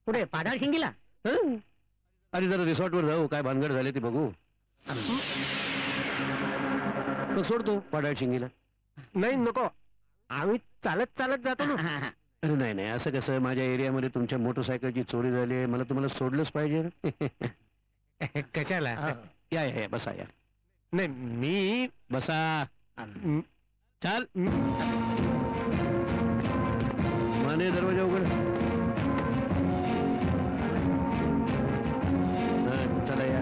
कुठे पाडाळ शिंगीला? आणि जरा रिसॉर्टवर जाऊ, काय भानगड झाले ते बघू. मग सोडतो पाडाळशिंगेला. नाही नको, आम्ही चालत चालत जातो ना. अरे नाही नाही, असं कसं? माझ्या एरियामध्ये तुमच्या मोटरसायकलची चोरी झाली आहे, मला तुम्हाला सोडलंच पाहिजे ना. कशाला? या या या, बसा या. नाही मी बसा. चाल माने, दरवाजा उघड. हा, चला या.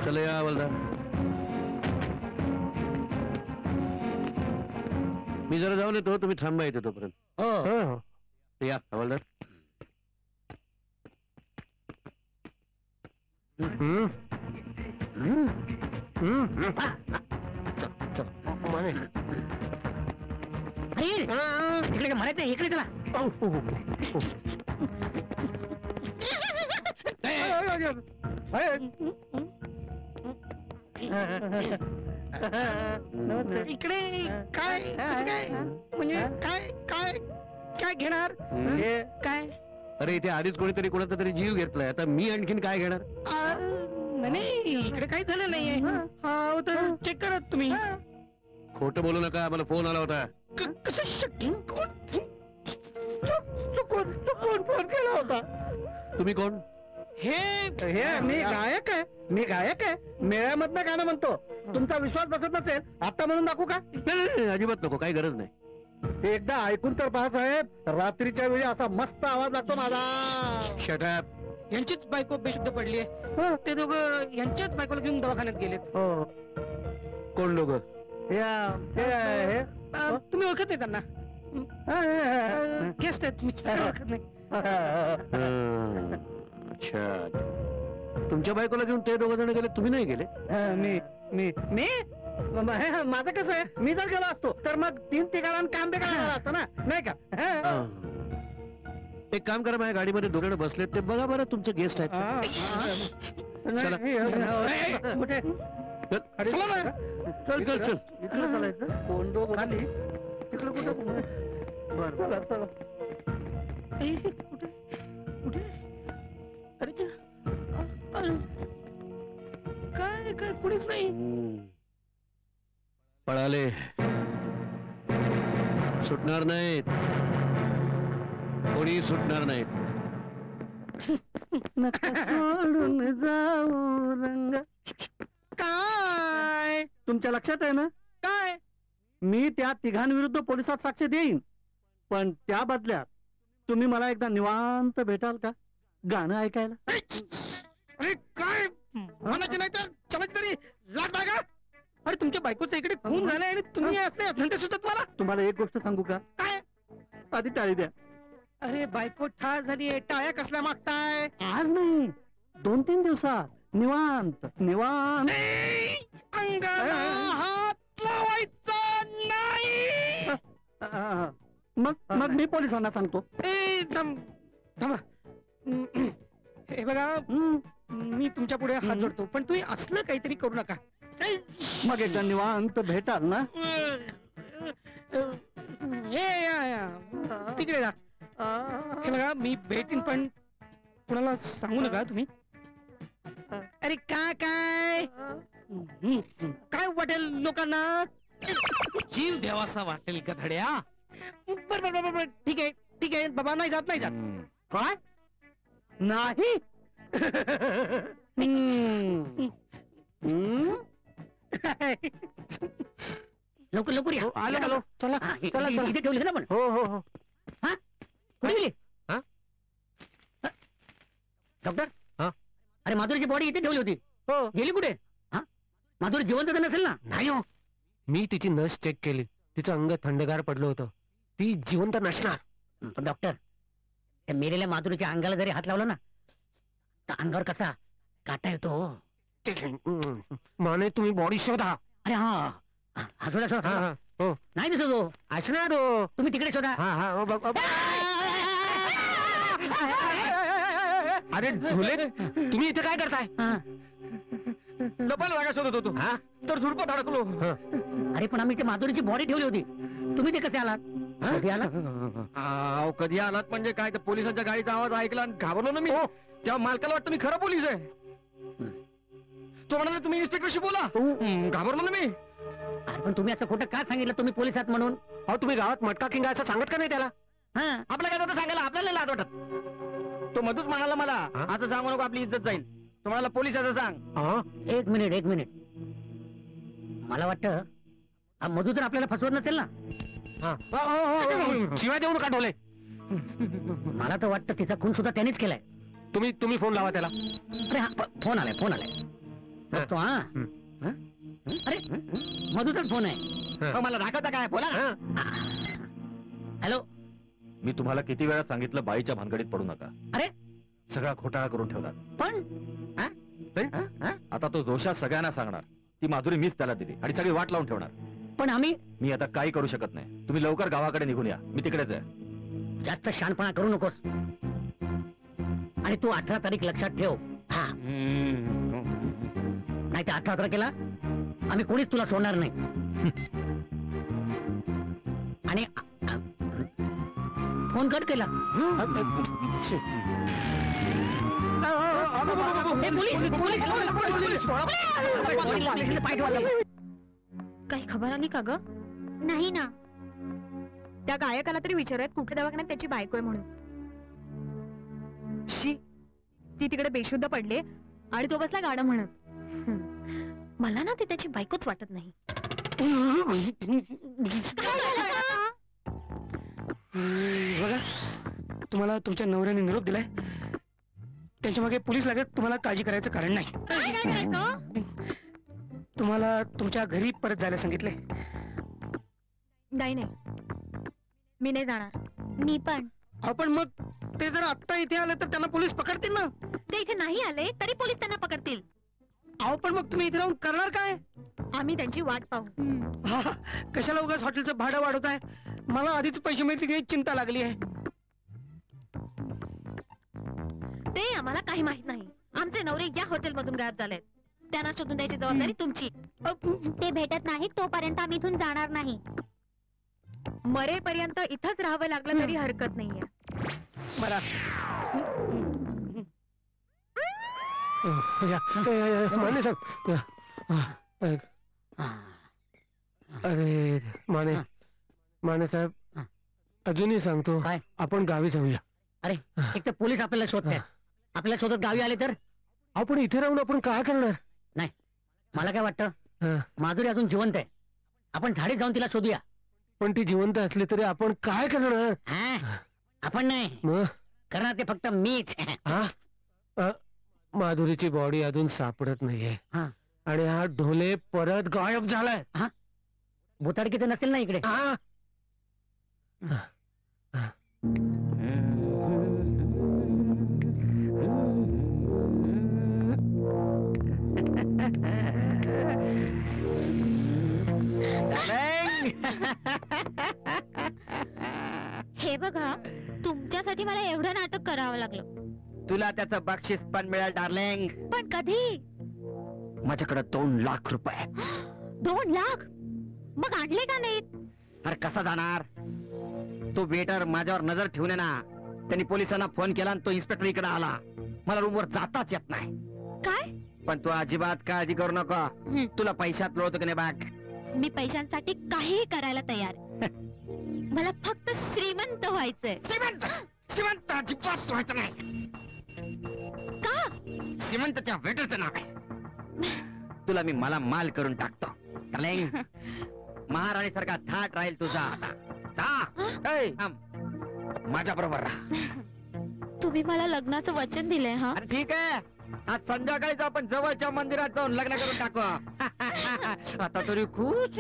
चला या हवालदार. मी जरा जाऊन येतो, तुम्ही थांबा येते तोपर्यंत. हो. या हवालदार. माने. अरे इकडे म्हणायचं, इकडे चला. इकडे काय कसं काय म्हणजे काय काय काय घेणार काय? अरे इथे आधीच कोणीतरी कोणाचा तरी जीव घेतलाय, आता मी आणखीन काय घेणार? नाही इकडे काही झालं नाहीये. हा तर चेक करा तुम्ही. खोटं बोलू नका, मला फोन आला होता. कसं शक्य? कोण फोन केला होता? तुम्ही कोण? हे मी गायक आहे, मी गायक आहे, मेळ्यामधनं गाणं म्हणतो. तुमचा विश्वास बसत नसेल, आता म्हणून दाखवू का? नाही, अजिबात नको, काही गरज नाही. एकदा ऐकून तर पहा साहेब, रात्रीच्या वेळी असा मस्त आवाज लागतो माझा. Shut up. यांचीच बायको बेशुद्ध पडली आहे. ते दोघं यांच्याच बायकोला घेऊन दवाखान्यात गेलेत. कोण लोक? तुम्ही ओळखत नाही त्यांना? गेस्ट आहेत, मी ओळखत नाही. अच्छा, तुमच्या बायकोला घेऊन ते दोघं जण गेले, तुम्ही नाही गेले? मी माझं कसं आहे, मी जर गेलो असतो तर मग 3-3 काम बेकार झालं असतं ना, नाही का? एक काम करा, माझ्या गाडीमध्ये दोघं बसलेत, ते बघा बरं, तुमचे गेस्ट आहेत. चला. कुठे? चला ना. चल चल चल. इकडे चालायचं, कोंडो खाली तिकडे कुठे? चला चला. कुठे कुठे? अरे काय काय कुणीच नाही. पळाले, सुटणार नाहीत, कोणी सुटणार नाहीत. सोडून जाऊ रंग. काय तुमच्या लक्षात आहे ना? काय मी त्या तिघांविरुद्ध पोलिसात साक्ष देईन, पण त्या बदल्यात तुम्ही मला एकदा निवांत भेटाल का गाणं ऐकायला? अरे काय म्हणायचं नाही तर चलायचं तरी लाज बागा. अरे तुमच्या बायकोचा इकडे खून झालाय आणि तुम्ही असले घंटे सुचत मला. तुम्हाला एक गोष्ट सांगू का? काय? आधी टाळी द्या. अरे बायको ठार झालीये, टाळ्या कसल्या मागताय? आज नाही, 2-3 दिवसात निवांत निवांत. अंगाला हात लावायचा नाही. मग मी पोलिसांना सांगतो. थांबा. हे बघा, मी तुमच्या पुढे हात जोडतो, पण तुम्ही असलं काहीतरी करू नका. मग एकदा निवांत भेटाल ना? तिकडे जा. हे बघा, मी भेटीन, पण कुणाला सांगू नका तुम्ही. अरे काय काय काय वाटेल लोकांना? जीव द्यावासा वाटेल गधड्या. बर ठीक आहे ठीक आहे बाबा, नाही जात नाही जात. काय नाही? लवकर लवकर या. आलो आलो चला हा, चला चला इथे ठेवली ना पण हो हो हो कुठे गेली हा? डॉक्टर हा? अरे माधुरीची बॉडी इथे ठेवली होती हो गेली कुठे? हा माधुरी जिवंत तर नसेल ना? नाही हो मी तिची नस चेक केली तिचं अंग थंडगार पडलं होतं ती जिवंत नसणार पण डॉक्टर त्या मेलेल्या माधुरीच्या अंगाला जरी हात लावला ना तर अंगावर कसा काटा येतो. माने तुम्ही बॉडी शोधा अरे हा हा, हा, शोधा शोधा हा शोधा. हा हो नाही दिसत तो. असणार हो तुम्ही तिकडे शोधा. हा हा हो, बघ अरे ढोले तुम्ही इथे काय करताय हा. लपायला जागा शोधत होतो हा तर झुडपत अडकलो अरे पण आम्ही ते माधुरीची बॉडी ठेवली होती तुम्ही ते कसे आलात? कधी आलात? कधी आलात म्हणजे काय तर पोलिसांच्या गाडीचा आवाज ऐकला आणि घाबरलो ना मी तेव्हा मालकाला वाटतं मी खरं पोलीस आहे. तो म्हणाला तुम्ही इन्स्पेक्टरशी बोला. घाबरलो ना मी. अरे पण तुम्ही असं खोटं का सांगितलं तुम्ही पोलीस आहात म्हणून? अहो तुम्ही गावात मटका किंगा असं सांगत का नाही त्याला हा आपल्या काय जातं सांगायला आपल्याला लाज वाटत. तो मधूच म्हणाला मला असं सांगू नको आपली इज्जत जाईल. तो म्हणाला पोलिसाचं सांग. एक मिनिट मला वाटतं हा मधू तर आपल्याला फसवत नसेल ना? शिवाय देऊ नका ढोले मला तर वाटतं तिचा खून सुद्धा त्यानेच केलाय. तुम्ही फोन लावा त्याला. अरे हा फोन आलाय बघतो. हा हा? अरे मधूचाच फोन आहे. मला दाखवता काय बोला ना. हॅलो मी तुम्हाला किती वेळा सांगितलं बाईच्या भानगडीत पडू नका. अरे सगळा घोटाळा करून ठेवला. पण आता तो जोशात सगळ्यांना सांगणार ती माधुरी मीच त्याला दिली आणि सगळी वाट लावून ठेवणार. पण आम्ही मी आता काही करू शकत नाही. तुम्ही लवकर गावाकडे निघून या. मी तिकडेच आहे. जास्त शहाणपणा करू नकोस आणि तू 18 तारीख लक्षात ठेव. हा नाही तर 18 तारखेला आम्ही कोणीच तुला सोडणार नाही. आणि फोन कट केला. काही खबर आली का ग? नाही ना. त्या गायकाला तरी विचारत कुठे दवाखान्यात त्याची बायको आहे म्हणून. शी ती तिकडे बेशुद्ध पडले आणि तो बसला गाणं म्हणत. मला ना ती त्याची बायकोच वाटत नाही. बघा तुम्हाला तुमच्या नवऱ्याने निरोप दिलाय त्यांच्या मागे पोलीस लागत तुम्हाला काळजी करायचं कारण नाही. तुम्हाला तुमच्या घरी परत जायला सांगितले. नाही मी नाही जाणार. मी पण. आपण मग ते जर आत्ता इथे आले तर त्यांना पोलीस पकडतील ना. ते इथे नाही आले तरी पोलीस त्यांना पकडतील. अहो पण मग तुम्ही इथे राहून करणार काय? आम्ही त्यांची वाट पाहू. कशाला उगाच हॉटेलचं भाडं वाढवताय? मला आधीच पैसे मिळतील याची चिंता लागली आहे. ते आम्हाला काही माहित नाही. आमचे नवरे या हॉटेल मधून गायब झालेत. त्यांना शोधून द्यायची जबाबदारी तुमची. ते भेटत नाही तोपर्यंत आम्ही इथून जाणार नाही. मरेपर्यंत इथंच राहावं लागलं तरी हरकत नाहीये. बरा माने साहेब. अरे माने साहेब अजूनही सांगतो काय? आपण गावी जाऊया. अरे एक तर पोलीस आपल्याला शोधतायत. आपल्याला शोधत गावी आले तर आपण इथे राहून आपण काय करणार? मला काय वाटतं माधुरी अजून जिवंत आहे. आपण झाडीत जाऊन तिला शोधूया. पण ती जिवंत असली तरी आपण काय करणार? आपण नाही मग करणार ते फक्त मीच. माधुरीची बॉडी अजून सापडत नाहीये हा. आणि हा ढोले परत गायब झालाय. भुताडकी तर नसेल ना इकडे? हे बघा तुमच्यासाठी मला एवढं नाटक करावं लागलं. तुला त्याचं बक्षीस पण मिळेल डार्लिंग. पण कधी? माझ्याकडे 2 लाख रुपये. 2 लाख? मग आणले का नाहीत? अरे कसा जाणार? तो वेटर माझ्यावर नजर ठेवून आहे ना. त्यांनी पोलिसांना फोन केला आणि तो इन्स्पेक्टर इकडे आला. मला रूमवर जाताच येत नाही. काय? पण तू अजिबात काळजी करू नको. तुला पैशात लोळतो की नाही बघ. मी पैशांसाठी काहीही करायला तयार. मला फक्त श्रीमंत व्हायचंय. श्रीमंत अजिबात व्हायचं नाही. का? श्रीमंतच्या वेटरचं नाव आहे. तुला मी मला माल करून टाकतो. महाराणी सारखा थाट राहील तुझा आता. माझ्या बरोबर राहा. तुम्ही मला लग्नाचं वचन दिलंय हा. अरे ठीक आहे, आज संध्याकाळीच आपण जवळच्या मंदिरात जाऊन लग्न करून टाकू. आता तरी खुश.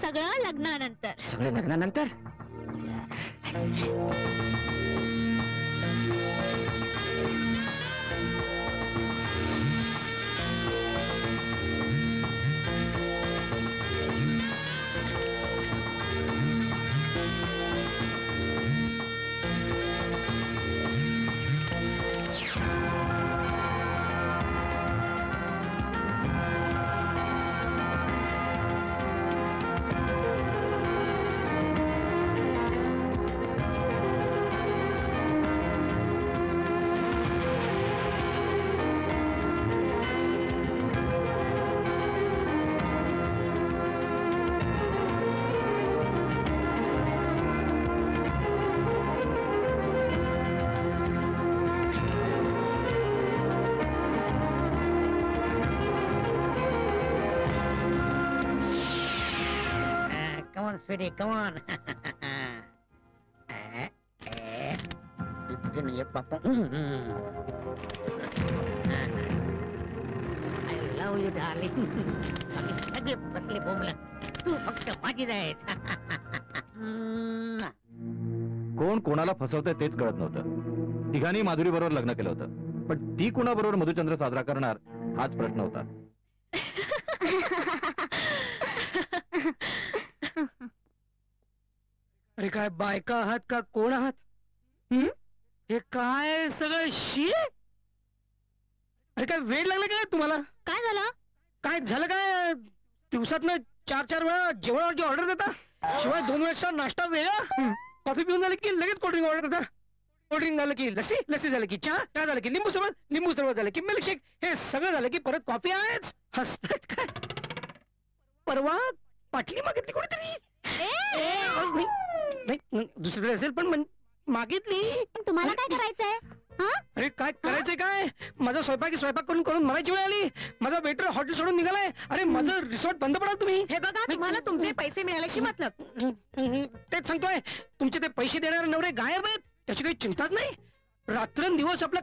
सगळं लग्नानंतर. सगळे लग्नानंतर. Come on, sweetie, come on. तुझे नाही पापा. I love you, darling. आम्ही सगळे बसले बोंबलं. तू फक्त माझी आहेस. कोण कोणाला फसवतंय तेच कळत नव्हतं. तिघांनी माधुरी बरोबर लग्न केलं होतं, पण ती कोणाबरोबर मधुचंद्र साजरा करणार हाच प्रश्न होता. अरे काय बायका आहात का कोण आहात? हे काय सगळं शी? अरे काय वेळ लागला काय तुम्हाला? काय झालं? काय झालं काय? दिवसातनं 4-4 वेळा जेवणाची ऑर्डर देता, शिवाय 2 वेळेचा नाश्ता वेगळा, कॉफी पिऊन झालं की लगेच कोल्ड्रिंक ऑर्डर देता. कोल्ड्रिंक झालं की लस्सी, लस्सी झालं की चहा झालं की लिंबू सरबत, लिंबू सरबत झालं की मिल्कशेक, हे सगळं झालं की परत कॉफी आहेच. हसतात काय? परवा पाटली मागितली कोणीतरी. नाही दुसरीकडे असेल पण मागितली. तुम्हाला काय करायचंय? अरे काय करायचंय काय? माझा स्वयंपाक करून मरायची वेळ आली. माझा वेटर हॉटेल सोडून निघालाय. अरे माझं रिसॉर्ट बंद पडाल तुम्ही. हे बघा, तुम्हाला तुमचे पैसे मिळाल्याशी मतलब. तेच सांगतोय, तुमचे ते पैसे देणारे नवरे गायब आहेत, त्याची काही चिंताच नाही. रात्रंदिवस आपलं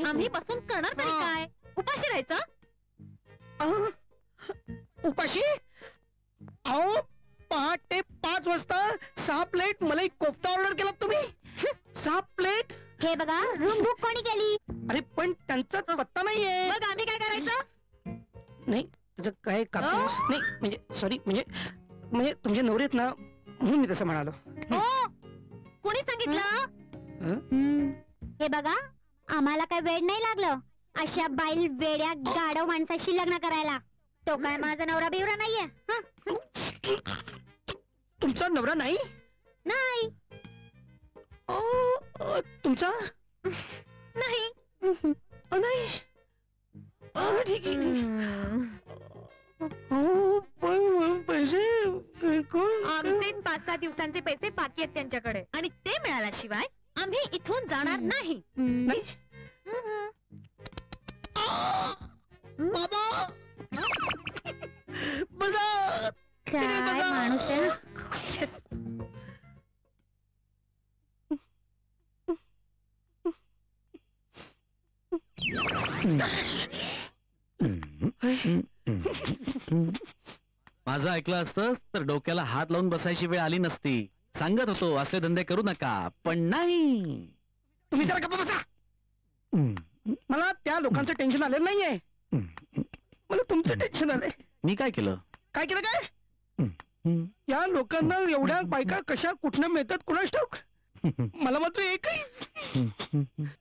आम्ही बसून करणार तरी काय? उपाशी राहायचं. उपाशी? अहो पहाटे 5 वाजता 6 प्लेट मलाई कोफ्ता ऑर्डर केला तुम्ही. 6 प्लेट. हे बघा, रूम बुक कोणी केली? अरे पण त्यांचा पत्ता नाहीये. मग आम्ही काय करायचं? नाही त्याचं काय कापूस नाही, म्हणजे सॉरी, म्हणजे तुमचे नवरे आहेत ना, म्हणून मी तसं म्हणालो. कोणी सांगितलं? हे बघा, आम्हाला काय वेळ नाही लागलं अशा बाईल वेड्या गाढव माणसाशी लग्न करायला. तो काय माझा नवरा बिवरा नाहीये. तुमचा नवरा नाही? नाही. तुमचा नाही. नाही. ठीक आहे. पैसे आमचे 5-6 दिवसांचे पैसे बाकी आहेत त्यांच्याकडे, आणि ते मिळाल्याशिवाय आम्ही इथून जाणार नाही. बाबा काय माणूस आहे ना. माझं ऐकलं असतं तर डोक्याला हात लावून बसायची वेळ आली नसती. सांगत होतो असले धंदे करू नका, पण नाही. तुम्ही जरा गप्प बसा. मला त्या लोकांचं टेन्शन आलेलं नाहीये, मला तुमचं टेन्शन आलंय. मी काय केलं? काय केलं काय? या लोकांना एवढ्या बायका कशा कुठनं मिळतात कुणास ठाऊक. मला मात्र एकही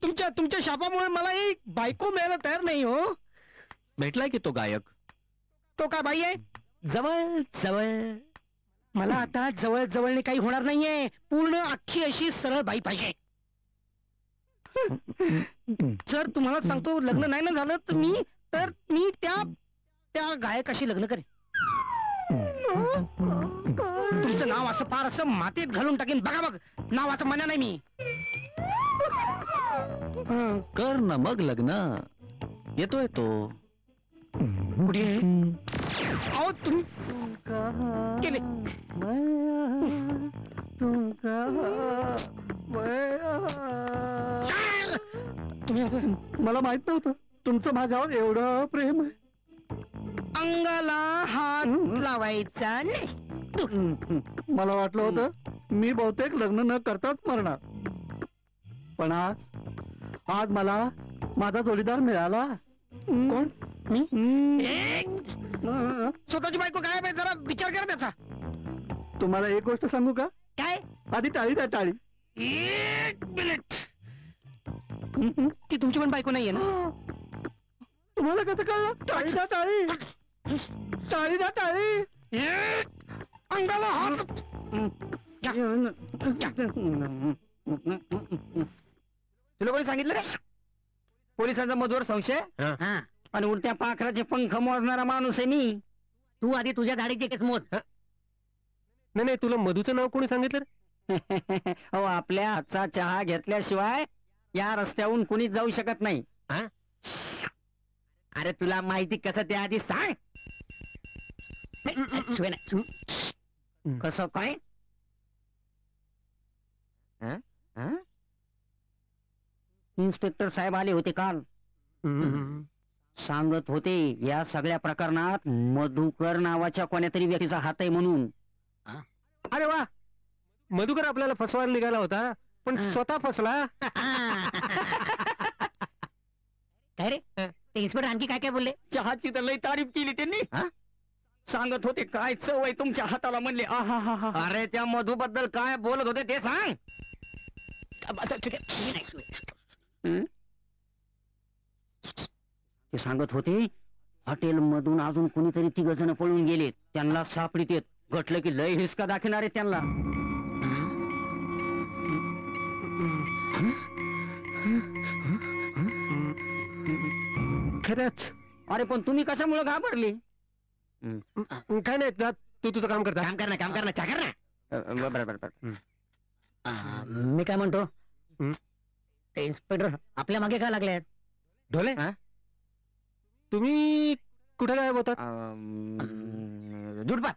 तुमच्या शापामुळे मला एक बायको मिळायला तयार नाही. हो भेटलाय की तो गायक. तो काय बाई आहे? जवळ जवळ. मला आता जवळ जवळने काही होणार नाहीये. पूर्ण अख्खी अशी सरळ बाई पाहिजे. जर तुम्हाला सांगतो लग्न नाही ना झालं तर मी त्या गायकाशी लग्न करेन. तुमचं नाव असं फार असं मातीत घालून टाकेन. बघा बघ, नावाचं मना नाही मी. कर ना मग लग्न. येतोय तो. कुठे आहे? अहो तुम्ही गेले. तुम्ही असं मला माहित नव्हतं तुमचं माझ्यावर एवढं प्रेम आहे. अंगाला हात लावायचा नाही. मला वाटलं होतं मी बहुतेक लग्न न करताच मरणार, पण आज मला माझा जोडीदार मिळाला. कोण? मी? स्वतःची बायको काय आहे जरा विचार करा त्याचा. तुम्हाला एक गोष्ट सांगू का? काय? आधी टाळी द्या, टाळी. एक मिनिट. ती तुमची पण बायको नाहीये ना? तुम्हाला कसं कळलं? टाळी द्या, टाळी. टाळी द्या, टाळी. अंगाला हात. तुला कोणी सांगितलं रे? पोलिसांचा मधुर संशय हा. आणि उलट्या पाखराचे पंख मोजणारा माणूस आहे मी. तू आधी तुझ्या दाढीचे केस मोज. नाही नाही, तुला मधूचं नाव कोणी सांगितलं रे? अहो, आपल्या हातचा चहा घेतल्याशिवाय या रस्त्याहून कुणीच जाऊ शकत नाही. अरे तुला माहिती कसं ते आधी सांग. कसं काय? इन्स्पेक्टर साहेब आले होते काल. सांगत होते या सगळ्या प्रकरणात मधुकर नावाच्या कोण्यातरी व्यक्तीचा हात आहे म्हणून. अरे वा, मधुकर आपल्याला फसवायला निघाला होता पण स्वतः फसला. काय रे ते इन्स्पेक्टर आणखी काय काय बोलले? चहाची तर लई तारीफ केली त्यांनी. सांगत होते काय चव आहे तुमच्या हाताला म्हणले. अरे त्या मधु बद्दल काय बोलत होते ते सांग. ते सांगत होते हॉटेल मधून अजून कुणीतरी 3 जण पळून गेले. त्यांना सापडीत येत. घटलं की लय हिसका दाखवणार आहे त्यांना. खरंच? अरे पण तुम्ही कशामुळे घाबरले? काय नाही, तू तुझं काम करता. काम कर ना चाकर ना. बरोबर. मी काय म्हणतो ते इन्स्पेक्टर आपल्या मागे का लागले? ढोले, तुम्ही कुठे काय होतात? झुडपात.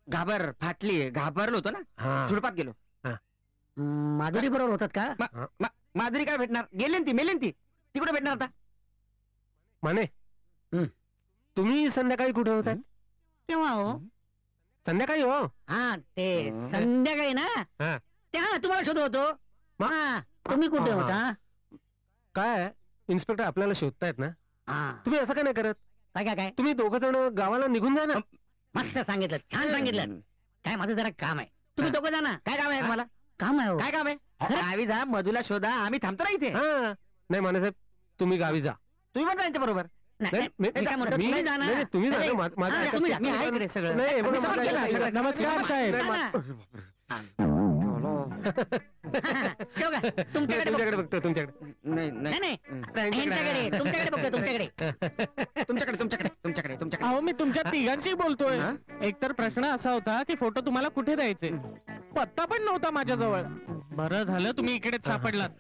घाबरलो होतो ना, झुडपात गेलो. माधुरी बरोबर होतात का? माधुरी काय भेटणार? गेले ती, मेले ती. ती कुठे भेटणार आता? माने, तुम्ही संध्याकाळी कुठे होतात? केव्हा हो? संध्याकाळी हो. हा ते संध्याकाळी ना. तेव्हा तुम्हाला शोधत होतो. तुम्ही कुठे होता? काय इन्स्पेक्टर आपल्याला शोधतायत ना, तुम्ही असं काय नाही करत? काय तुम्ही 2 जण गावाला निघून जा ना. मस्त सांगितलं, छान सांगितलं. काय माझं जरा काम आहे. तुम्ही 2 जण काय काम आहे मला? काम आहे. काय काम आहे? गावी जा, मधुला शोधा, आम्ही थांबतो ना इथे. नाही माने साहेब, तुम्ही गावी जा. तुम्ही पण त्यांच्या बरोबर. तुम्ही नमस्कार साहेब. तुमच्याकडे बघतो. तुमच्याकडे अहो मी तुमच्या तिघांशी बोलतोय. एकतर प्रश्न असा होता की फोटो तुम्हाला कुठे द्यायचे, पत्ता पण नव्हता माझ्याजवळ. बरं झालं तुम्ही इकडेच सापडलात.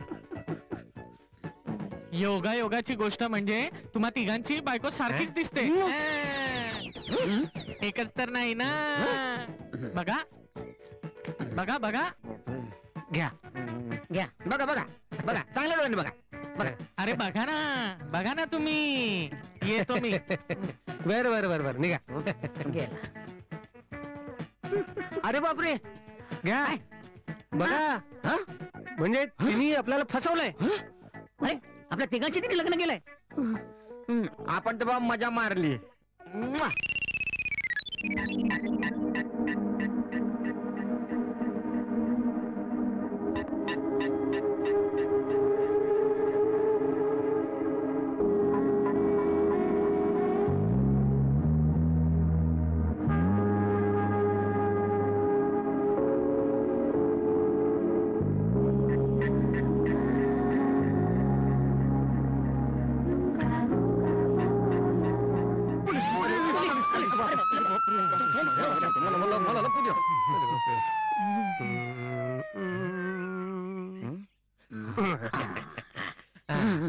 योगाची गोष्ट म्हणजे तुम्हा तिघांची बायको सारखीच दिसते. एकच तर नाही ना. बघा घ्या बघा चांगल्या डोळ्याने बघा. अरे बघा ना तुम्ही. येतो मी. बर निघा. अरे बापरे, घ्या बघा. म्हणजे तिने आपल्याला फसवलंय. अरे आपल्या तिघांची तिने लग्न केलंय. आपण तर बाबा मजा मारली.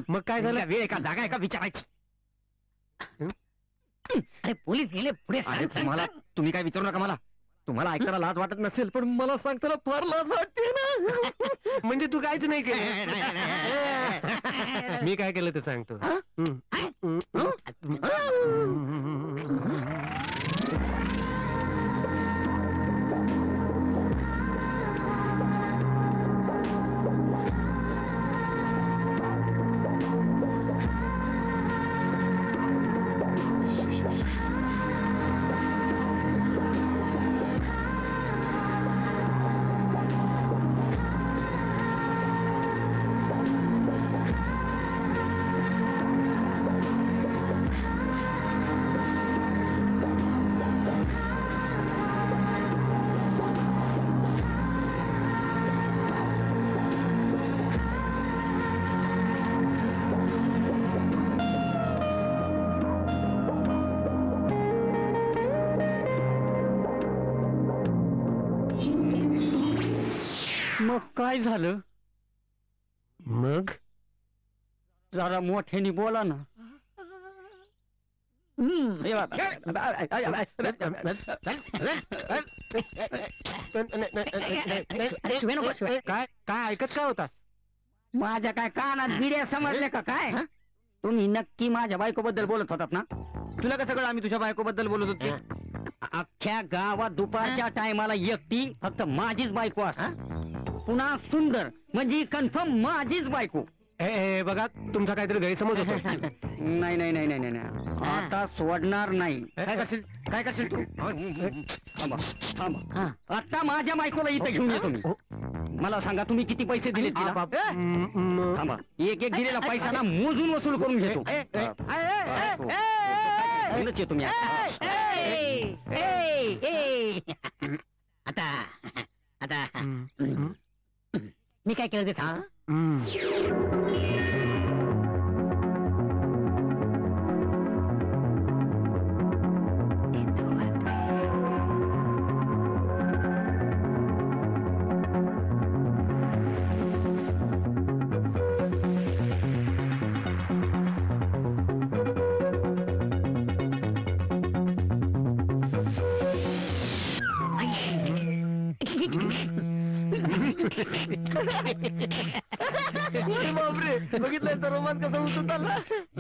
मग काय झालं? वेळ का जागा आहे का विचारायची? अरे पोलीस गेले पुढे अरे तुम्हाला तुम्ही काय विचारू नका मला. तुम्हाला ऐकायला लाज वाटत नसेल पण मला सांगताना फार लाज वाटते ना. म्हणजे तू काहीच नाही केलं. मी काय केलं ते सांगतो. मग काय झालं? मग जरा मोठ्याने बोला ना. हे बघा. काय काय ऐकत काय होतास? माझ्या काय कानात बिड्या समजल्या का काय? तुम्ही नक्की माझ्या बायको बद्दल बोलत होतात ना? तुला कसं कळलं आम्ही तुझ्या बायको बद्दल बोलत होतो? अख्ख्या गावात दुपारच्या टायमाला एकटी फक्त माझीच बायको असते. पुन्हा सुंदर म्हणजे कन्फर्म माझीच बायको. बघा तुमचा काहीतरी गैरसमज होतो. नाही नाही नाही नाही नाही आता सोडणार नाही. काय करशील काय करशील तू? थांबा थांबा. आता माझ्या बायकोला इथे घेऊन येतो मी. मला सांगा तुम्ही किती पैसे दिले तिला? थांबा एक एक दिलेला पैसा ना मोजून वसूल करून घेतो. येतो मी आता आता मी काय केलं ते सांग. बापरे बघितलं तर रोमांस कसा उचलून चालला.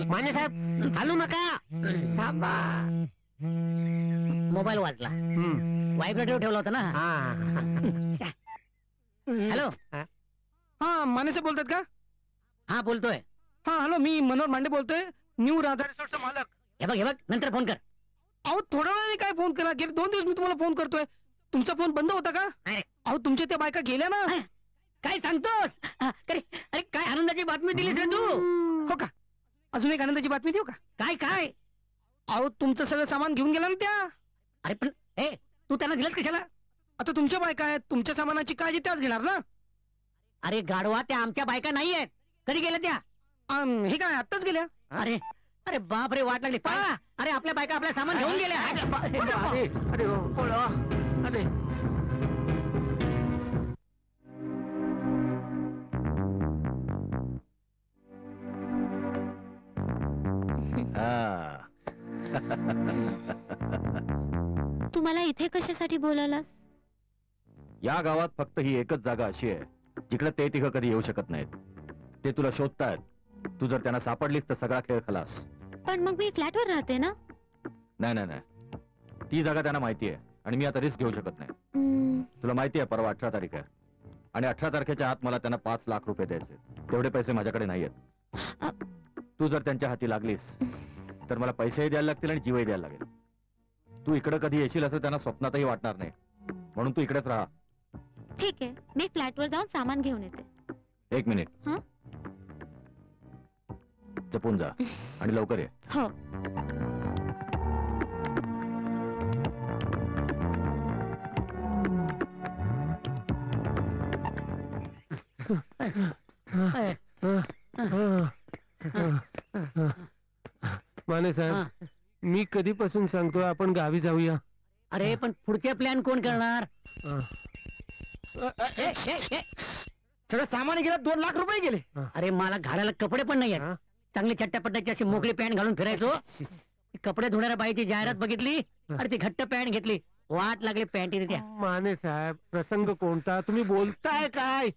माने साहेब हलू नका. थांबा. मोबाईल वाजला. व्हायब्रेटर ठेवला होता ना. हॅलो. हा माने साहेब बोलतात का? हा बोलतोय. हा हॅलो मी मनोहर मांडे बोलतोय न्यू राधा रिसॉर्टचा मालक. हे बघ नंतर फोन कर. अहो थोड्या वेळाने काय फोन करा. गेले 2 दिवस मी तुम्हाला फोन करतोय. तुमचा फोन बंद होता का? अहो तुमच्या त्या बायका गेल्या ना. काय सांगतोस? अरे अरे काय आनंदाची बातमी दिलीस रे तू? हो का? अजून एक आनंदाची बातमी देऊ का? काय काय? अहो तुमचं सगळं सामान घेऊन गेला ना त्या. अरे पण तू त्यांना दिलंच कशाला? आता तुमच्या बायका आहेत तुमच्या सामानाची काळजी त्याच घेणार ना. अरे गाढवा त्या आमच्या बायका नाही आहेत. कधी गेल्या त्या? हे काय आत्ताच गेल्या? अरे अरे बाप रे वाट लागली. पळा. अरे आपल्या बायका आपल्या सामान घेऊन गेल्या. अरे तुम्हाला इथे कशासाठी बोलावलं? या गावात फक्त ही एकच जागा अशी आहे जिकडे ते तिघं कधी येऊ शकत नाहीत. ते तुला शोधतायत. तू जर त्यांना सापडलीस तर सगळा खेळ खलास. पण मग मी फ्लॅटवर राहते ना. नाही नाही नाही ती जागा त्यांना माहिती आहे आणि मी आता रिस्क घेऊ शकत नाही. तुला माहिती आहे परवा 18 तारीख आहे आणि 18 तारखेच्या आत मला त्यांना 5 लाख रुपये द्यायचे. तेवढे पैसे माझ्याकडे नाही आहेत. तू जर त्यांच्या हाती लागलीस तर मला पैसेही द्यायला लागतील आणि जीवही द्यायला लागेल. तू इकडे कधी येशील असं त्यांना स्वप्नातही वाटणार नाही. म्हणून तू इकडेच राहा. ठीक आहे मी फ्लॅटवर जाऊन सामान घेऊन येते. 1 मिनिट. जपून जा आणि लवकर ये. हो. माने साहेब मी कधीपासून सांगतोय आपण गावी जाऊया. अरे पण पुढचे प्लॅन कोण करणार? सगळं सामान गेलं, 2 लाख रुपये गेले. अरे मला घालायला कपडे पण नाही आहेत. चांगली चट्ट्यापट्ट्याची अशी मोकळी पॅन्ट घालून फिरायचो. कपडे धुणाऱ्या बाईची जाहिरात बघितली अरे ती घट्ट पॅन्ट घेतली. वाट लागली पॅन्टीने त्या. माने साहेब प्रसंग कोणता, तुम्ही बोलताय काय?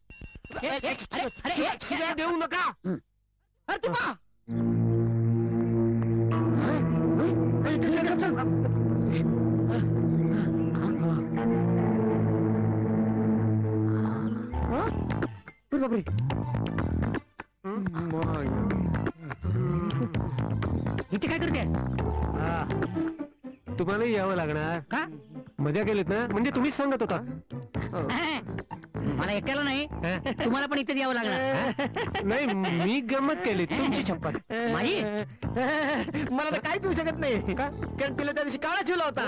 देऊ नका. अरे तू पहा. बापरे. इथे काय करते? तुम्हाला यावं लागणार का? मजा केलीत ना, म्हणजे तुम्हीच सांगत होता. मला एकट्याला नाही तुम्हाला पण इथे यावं लागणार. नाही मी गंमत केली, तुमची शपथ. माझी मला तर काहीच होऊ शकत नाही, कारण तिला त्या दिवशी काळा ठेवला होता.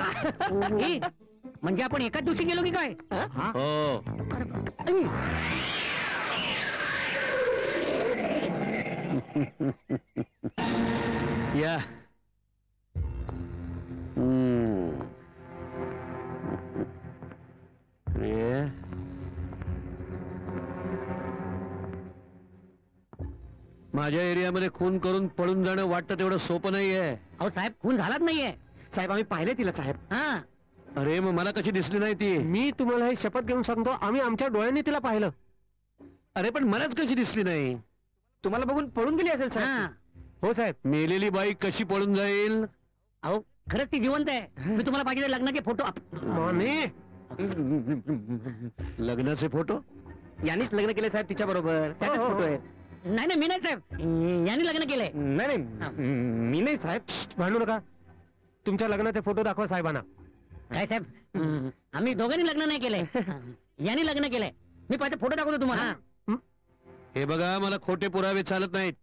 म्हणजे आपण एकाच दिवशी गेलो की काय? हो. या. माझ्या एरियामध्ये खून करून पळून जाणं वाटतं तेवढं सोपं नाहीये. अहो साहेब खून झालाच नाहीये. साहेब आम्ही पाहिले तिला साहेब. हा अरे मग मला कशी दिसली नाही ती? मी तुम्हाला हे शपथ घेऊन सांगतो, आम्ही आमच्या डोळ्यांनी तिला पाहिलं. अरे पण मलाच कशी दिसली नाही? तुम्हाला बघून पळून गेली असेल साहेब. हो साहेब. मेलेली बाई कशी पळून जाईल? अहो खरंच ती जिवंत आहे. मी तुम्हाला पाहिजे लग्नाचे फोटो. माने लग्नाचे फोटो? यांनीच लग्न केले साहेब तिच्या बरोबर. त्याचे फोटो आहेत. नाही नाही मी नाही साहेब, यांनी लग्न केलंय. नाही नाही मी नाही साहेब. भांडू नका. तुमच्या लग्नाचे फोटो दाखवा साहेबांना. काय साहेब आम्ही दोघांनी लग्न नाही केलंय, यांनी लग्न केलंय. मी पाहिजे फोटो दाखवतो तुम्हाला. हे बघा मला खोटे पुरावे चालत नाहीत.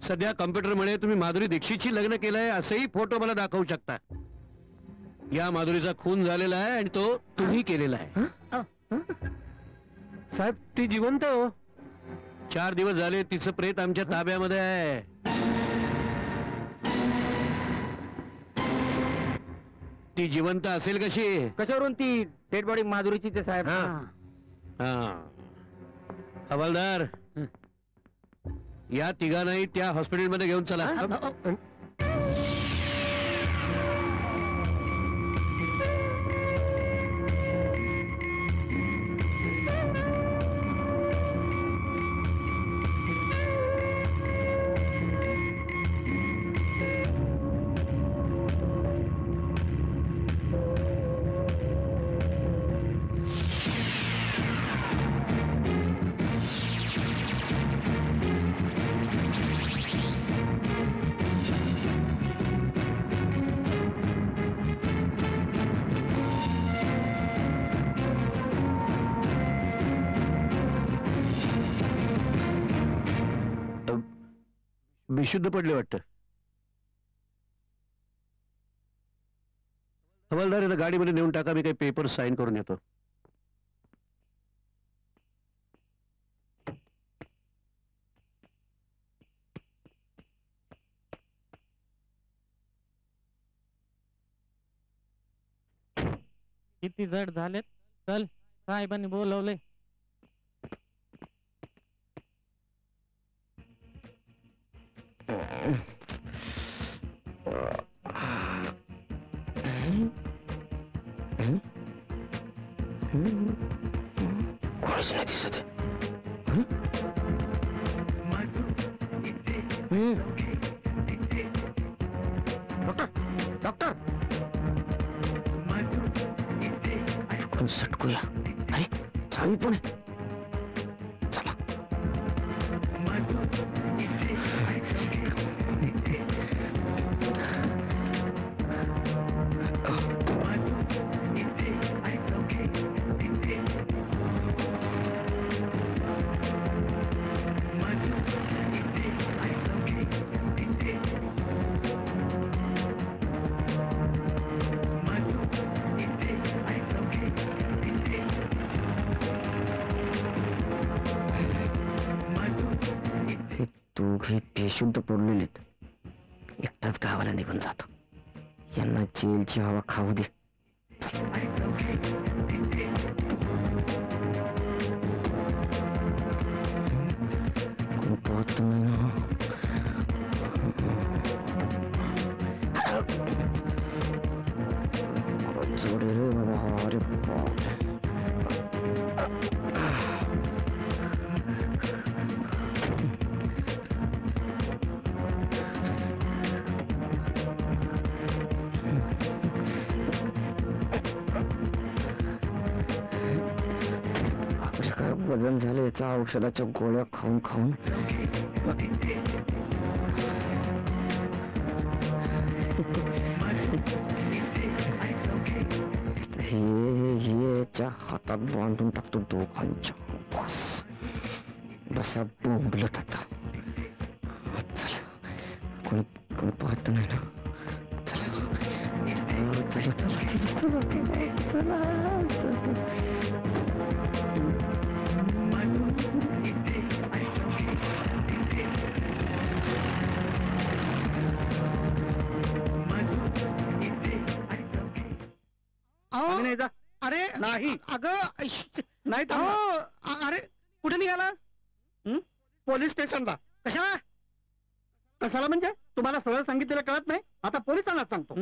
सध्या कॉम्प्युटर मुळे तुम्ही माधुरी दीक्षितची लग्न केलंय असेही फोटो मला दाखवू शकता. या माधुरीचा खून झालेला आहे आणि तो तुम्ही केलेला आहे. साहेब ती जिवंत हो. 4 दिवस झाले तिचं प्रेत आमच्या ताब्यामध्ये आहे. ती जिवंत असेल कशी? कशावरून ती डेड बॉडी माधुरीचीच आहे साहेब. हवालदार या तिघांनाही त्या हॉस्पिटलमध्ये घेऊन चला. बेशुद्ध पडले वाटतं. हवालदार याला गाडीमध्ये नेऊन टाका, मी काही पेपर साईन करून येतो. किती जड झालेत. चल साहेबांनी बोलवले. कोणीच नाही दिसत. डॉक्टर आपण सटकूया. अरे चावी पण आहे. चला. दोघे बेशुद्ध पडलेलेत. एकटाच गावाला निघून जातो. यांना जेलची हवा खाऊ दे. काय वजन झालं याचा औषधाच्या गोळ्या खाऊन खाऊन. हे याच्या हातात बांधून टाकतो दोघांच्या. बस बसा बोंबलत आता. चला कोणी कोणी पाहत नाही ना. चला चला चला चला चला चला चला चला. नाही जा. अरे नाही अगं नाही अरे कुठे निघाला? पोलीस स्टेशनला. कशाला? कशाला म्हणजे तुम्हाला सरळ सांगितलेलं कळत नाही? आता पोलिसांना सांगतो.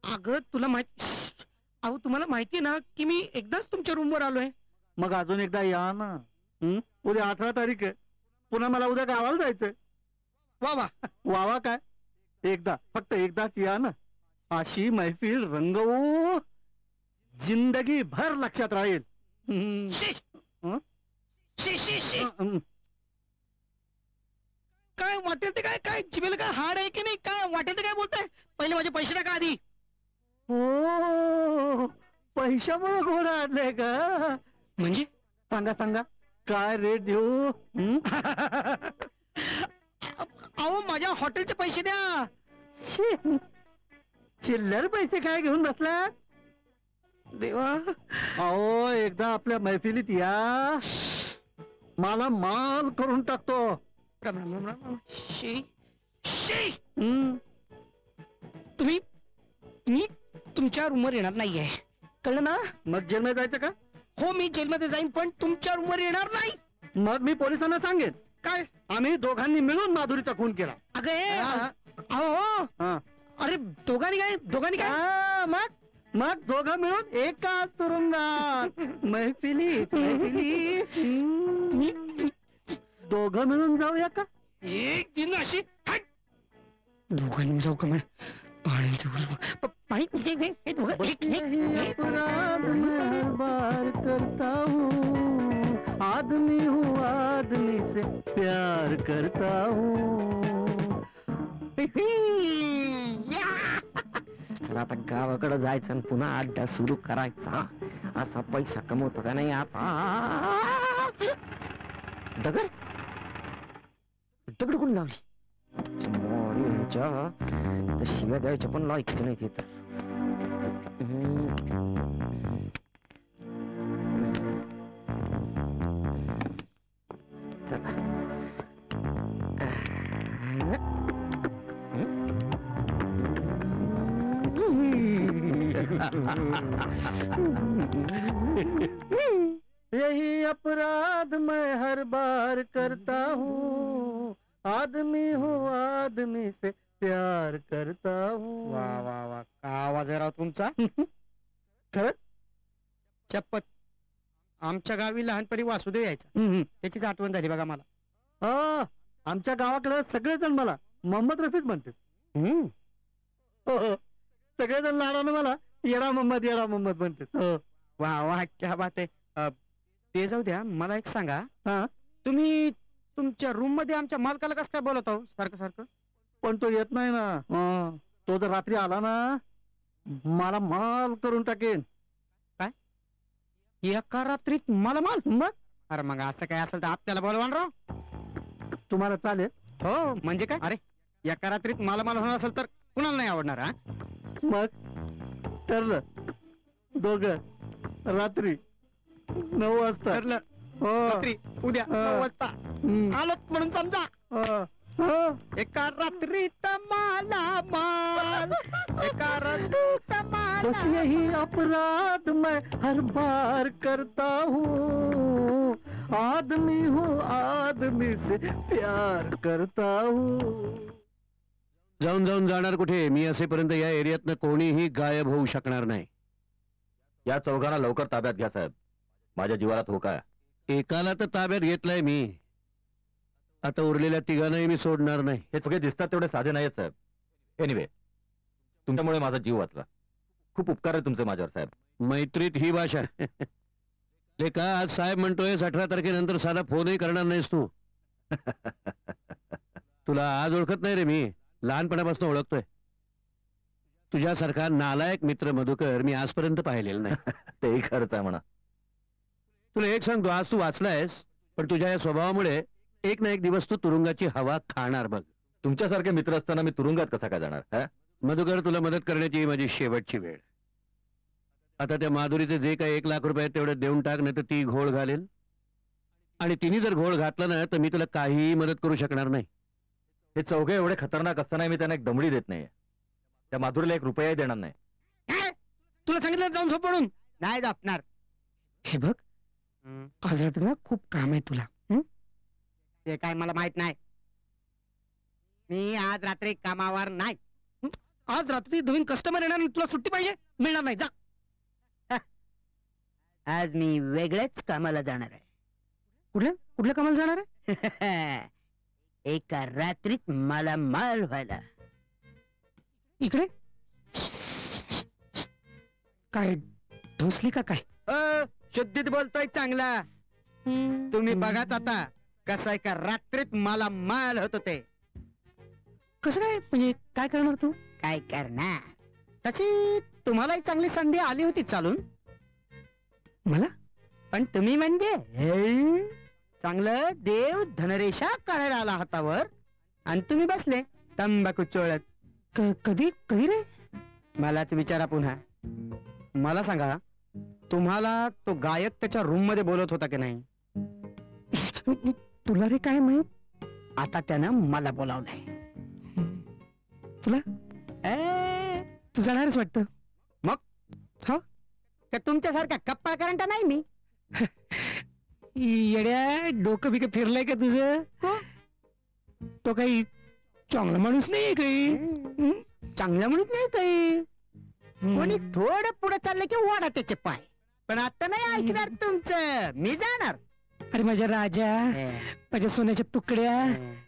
अगं तुला माहिती, अहो तुम्हाला माहिती ना की मी एकदाच तुमच्या रूमवर आलोय. मग अजून एकदा या ना. उद्या 18 तारीख आहे. पुन्हा मला उद्या गावाला जायचंय. वा वा वा वा काय एकदा, फक्त एकदाच या ना. अशी मैफिल रंगवू जिंदगी भर लक्षात राहील. काय वाटेल ते काय, काय जिबेला काय हाड आहे की नाही, काय वाटेल ते काय बोलताय? पहिले माझे पैसे टाका आधी. हो पैशामुळे घोडा आणलाय का? म्हणजे सांगा सांगा काय रेट देऊ? अहो माझ्या हॉटेलचे पैसे द्या. चिल्लर पैसे काय घेऊन बसला देवा? अहो एकदा आपल्या मैफिलीत या, मला माल करून टाकतो. तुम्ही मी तुमच्या रूमवर येणार नाहीये, कळलं ना? मग जेलमध्ये जायचं का? हो मी जेलमध्ये जाईन, पण तुमच्या रूमवर येणार नाही. मग मी पोलिसांना सांगेन काय आम्ही दोघांनी मिळून माधुरीचा खून केला. अगं अरे दोघांनी काय मग दोघं मिळून एका तुरुंगात मैफिली दोघं मिळून जाऊया का? एक दिन अशी दोघं मिळून जाऊ का? बार करता हूँ आदमी हूँ आदमी से प्यार करता हूँ. चला आता गावाकडे जायचं आणि पुन्हा अड्डा सुरू करायचा. असा पैसा कमवतो का नाही आता? दगड दगड कोण लावली? तर शिव्या द्यायच्या पण लायकीचे नाही तिथं. यही अपराध मैं हर बार करता हूँ आदमी हूँ आदमी से प्यार करता हूँ. वा वा वा का आवाज आहे राव तुमचा. खरंच चप्पत. आमच्या गावी लहानपणी वासुदेव यायचा, त्याचीच आठवण झाली बघा मला. आमच्या गावाकडे सगळेजण मला मोहम्मद रफीच म्हणतात. सगळेजण लाडानं मला येडा मोहम्मद म्हणतात. वा वा क्या बात आहे. ते जाऊ द्या, मला एक सांगा, तुम्ही तुमच्या रूम मध्ये आमच्या मालकाला कसं काय बोलत आहो सारखं सारखं? पण तो येत नाही ना. तो जर रात्री आला ना मला माल करून टाकेन. काय एका रात्रीत मला माल? मग अरे मग असं काय असेल तर आपल्याला बोलवा राव. तुम्हाला चालेल? हो म्हणजे काय? अरे एका रात्रीत मला होणार असेल तर कुणाला नाही आवडणार? हा मग ठरलं, दोघं रात्री 9 वाजता. ठरलं हो रात्री उद्या 9 वाजता आलोच म्हणून समजा. एका रात्रीत मला माल, एका रात्रीत माल. बस यही अपराध मैं हर बार करता हूँ आदमी हूँ आदमी से प्यार करता हूँ. जाऊन जाऊन जाणार कुठे? मी असेपर्यंत या एरियातनं कोणीही गायब होऊ शकणार नाही. या चौघांना लवकर ताब्यात घ्या साहेब, माझ्या जीवाला धोका आहे. एकाला तर ताब्यात घेतलाय मी, आता उरलेल्या तिघांनाही मी सोडणार नाही. हे सगळे दिसतात तेवढे साधे नाहीत साहेब. एनिवे, तुमच्यामुळे माझा जीव वाचला. खूप उपकार आहे तुमचे माझ्यावर साहेब. मैत्रीत ही भाषा. लेका आज साहेब म्हणतोय 18 तारखेनंतर साधा फोनही करणार नाहीस तू. तुला आज ओळखत नाही रे मी, लहानपणापासून ओळखतोय. तुझ्यासारखा नालायक मित्र मधुकर मी आजपर्यंत पाहिलेला नाही. तेही खरंच आहे म्हणा. तुला एक सांगतो, आज तू वाचलायस, पण तुझ्या या स्वभावामुळे एक ना एक दिवस तू तुरुंगाची हवा खाणार बघ. तुमच्यासारखे मित्र असताना मी तुरुंगात कसा काय जाणार? हा? मधुकर, तुला मदत करण्याची ही माझी शेवटची वेळ. आता त्या माधुरीचे जे काही 1 लाख रुपये आहेत तेवढे देऊन टाक, नाही तर ती घोळ घालेल. आणि तिने जर घोळ घातला ना तर मी तुला काहीही मदत करू शकणार नाही. हे चौघे एवढे खतरनाक असताना मी त्यांना एक दमडी देत नाहीये. त्या माधुरीला 1 रुपयाही देणार नाही. तुला सांगितलं जाऊन झोप पडून नाही झोपणार. हे बघ, आज रात्री ना खूप काम आहे तुला. ते काय मला माहित नाही. मी आज रात्री कामावर नाही. आज रात्री नवीन कस्टमर येणार आणि तुला सुट्टी पाहिजे, मिळणार नाही. जा. आज मी वेगळ्याच कामाला जाणार आहे. कुठल्या कामाला जाणार आहे? एका रात्रीत मला माल व्हायला. इकडे काय ढोसली का काय? शुद्धीत बोलतोय चांगला. तुम्ही बघाच आता कसं आहे का रात्रीत मला माल होत होते. कसं काय म्हणजे काय करणार तू? काय करणार? तशी तुम्हालाही चांगली संधी आली होती चालून. मला? पण तुम्ही म्हणजे चांगलं देव धनरेषा काढायला आला हातावर आणि तुम्ही बसले तंबाखू चोळत. कधी रे? मलाच विचारा पुन्हा. मला सांगा, तुम्हाला तो गायक त्याच्या रूम मध्ये बोलत होता की नाही? तुला रे काय माहित? आता त्यानं मला बोलावलंय. तुला तू जाणारच वाटतं. मग हो, तर तुमच्यासारखा कप्पा करंट नाही मी. येड्या, डोकं बिकं फिरलंय का तुझं? तो काही चांगला माणूस नाहीये काही. चांगला म्हणून नाही काही. कोणी थोडं पुढे चाललं की वाढा त्याचे पाय. पण आता नाही ऐकणार तुमचं. मी जाणार. अरे माझ्या राजा, माझ्या सोन्याच्या तुकड्या,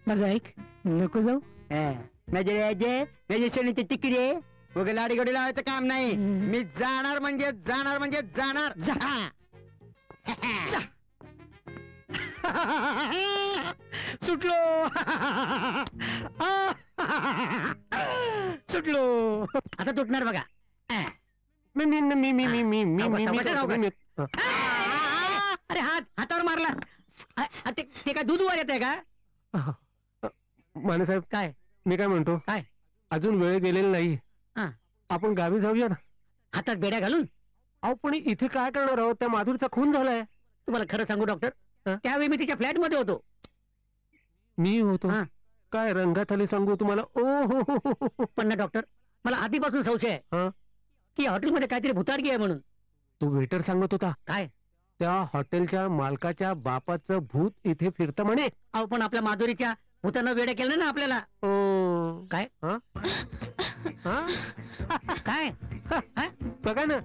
माझं ऐक. नको जाऊ. माझे राजे, माझे सोन्याचे तिकडे वगैरे लाडीगोडी लावायचं काम नाही. मी जाणार म्हणजे जाणार म्हणजे जाणार. सुटलो. सुटलो. आता तुटणार बघा. अरे हातावर मारला. ते काय दूध वर येते का? मानेसाहेब, काय मी काय म्हणतो, काय? अजून वेळ गेलेला नाही. आपण गावी जाऊया ना. हातात बेड्या घालून? अहो पण इथे काय करणार आहोत? त्या माधुरीचा खून झालाय. तुम्हाला खरं सांगू डॉक्टर, त्यावेळी मी तिच्या फ्लॅट मध्ये होतो. मी होतो? काय रंगात आली सांगू तुम्हाला. ओ हो. पण ना डॉक्टर, मला आधीपासून संशय आहे की हॉटेलमध्ये काहीतरी भुताडगी आहे म्हणून. तो वेटर सांगत होता. काय? त्या हॉटेलच्या मालकाच्या बापाचं भूत इथे फिरतं म्हणे. अहो पण आपल्या माधुरीच्या भूतानं वेडे केलं ना आपल्याला. काय? काय बघा ना.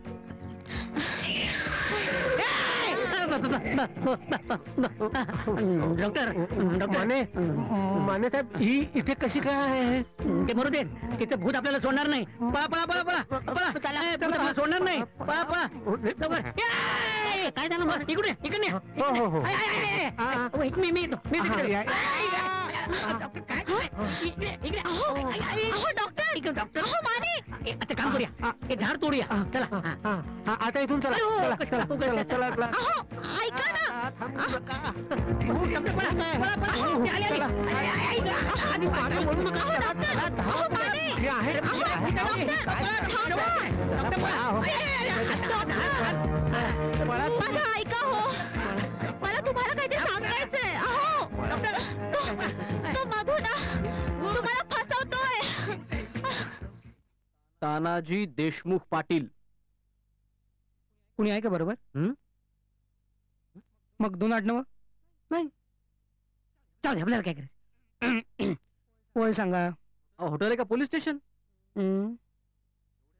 डॉक्टर माने साहेब, ही इथे कशी काय? ते मरू दे. तिचं भूत आपल्याला सोडणार नाही. पळा पळा पळा पळा पळा. त्याला सोडणार नाही. पळा पळा. काय झालं मग? इकडे इकडे. मी आता काम करूया. हे झाड तोडूया. चला आता इथून चला. चला चला चला. ऐका ना. माझं ऐका हो. मला तुम्हाला काहीतरी सांगायचंय. अहो तो मधू ना तुम्हाला फसवतोय. तानाजी देशमुख पाटील. कुणी आहे का बरोबर? मग 2 आडनावं नाही. चालेल, आपल्याला काय करायचं? होय सांगा. हॉटेल आहे का पोलीस स्टेशन?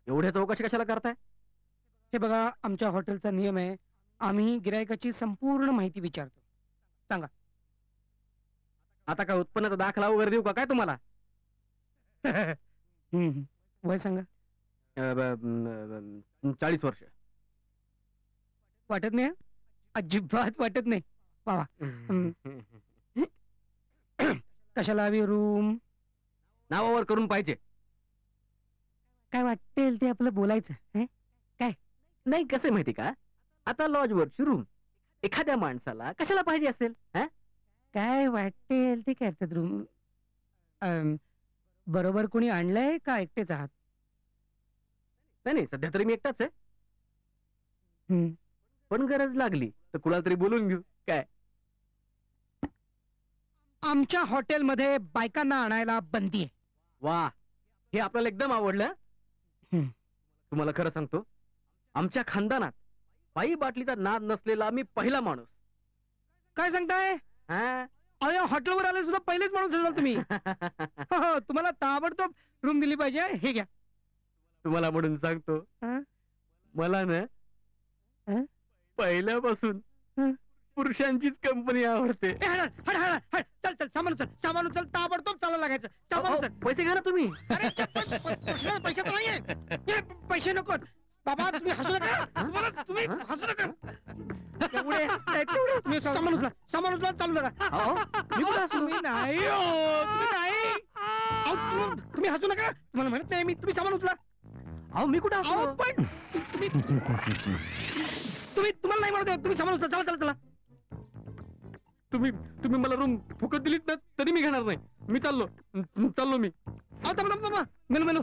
एवढ्या चौकशी कशाला करताय? हे बघा, आमच्या हॉटेलचा नियम आहे, आम्ही गिरायकाची संपूर्ण माहिती विचारतो. सांगा. आता काय उत्पन्नाचा दाखला वगैरे देऊ का काय तुम्हाला? वय सांगा. 40 वर्ष. वाटत नाही. अजिबात वाटत नाही बाबा. कशाला हवी रूम? नावावर करून पाहिजे. काय वाटेल ते आपलं बोलायचं. हं? नाही कसं माहिती का, आता लॉज वरची रूम एखाद्या माणसाला कशाला पाहिजे असेल? काय वाटेल ते करतात रूम. बरोबर कोणी आणलंय का एकटेच आहात? नाही सध्या तरी मी एकटाच आहे. हं. पण गरज लागली तर कुणाला तरी बोलून घेऊ. काय आमच्या हॉटेलमध्ये बायकांना आणायला बंदी आहे. वा, हे आपल्याला एकदम आवडलं. तुम्हाला खरं सांगतो, आमच्या खानदानात बाई बाटलीचा नाद नसलेला मी पहिला माणूस. काय सांगताय? अरे हॉटेलवर आले सुद्धा पहिलेच माणूस असाल तुम्ही. हो, तुम्हाला ताबडतोब रूम दिली पाहिजे. हे घ्या. तुम्हाला म्हणून सांगतो, मला ना पहिल्यापासून पुरुषांचीच कंपनी आवडते. चल चल सामान उचल, सामान उचल, ताबडतोब चालायला लागायचं. सामान उचल. पैसे घ्या ना तुम्ही. पैसे तर नाहीये. पैसे नको बाबा, तुम्ही हसू नका. तुम्ही हसू नका. एवढे हसताय तेवढे. तुम्ही सामान उचला, सामान उचला, चालू नका. तुम्ही नाही हो, तुम्ही नाही. तुम्ही हसू नका. तुम्हाला म्हणत नाही मी, तुम्ही सामान उचला. अहो मी कुठे अहो पण तुम्ही तुम्हाला नाही म्हणत, तुम्ही सामान उचला. चला चला चला. तुम्ही मला रूम फुकट दिलीत ना तरी मी घेणार नाही. मी चाललो मी. थांबा मेनू मेनू.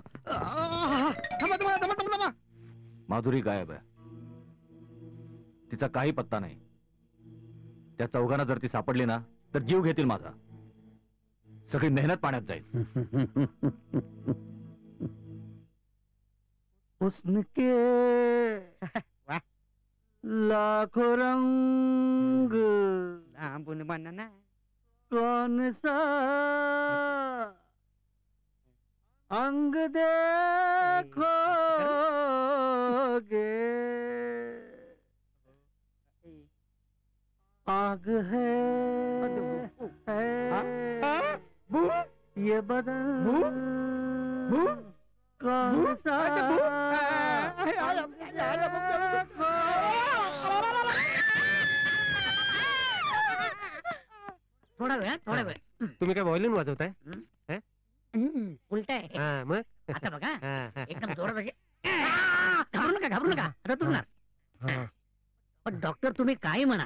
थांबा. माधुरी गायब आहे. तिचा काही पत्ता नाही. त्या चौघांना जर ती सापडली ना तर जीव घेतील माझा. सगळी मेहनत पाण्यात जाईल. उसके लाखों रंग बनना कौन सा अंग देखोगे आग है ये बदन कौन सा थोडा वेळ. तुम्ही काय व्हायोलिन वाजवताय? उलट आहे. मग आता बघा, एकदम जोरात असे. घाबरू नका. आता तुरणार. पण डॉक्टर तुम्ही काही म्हणा,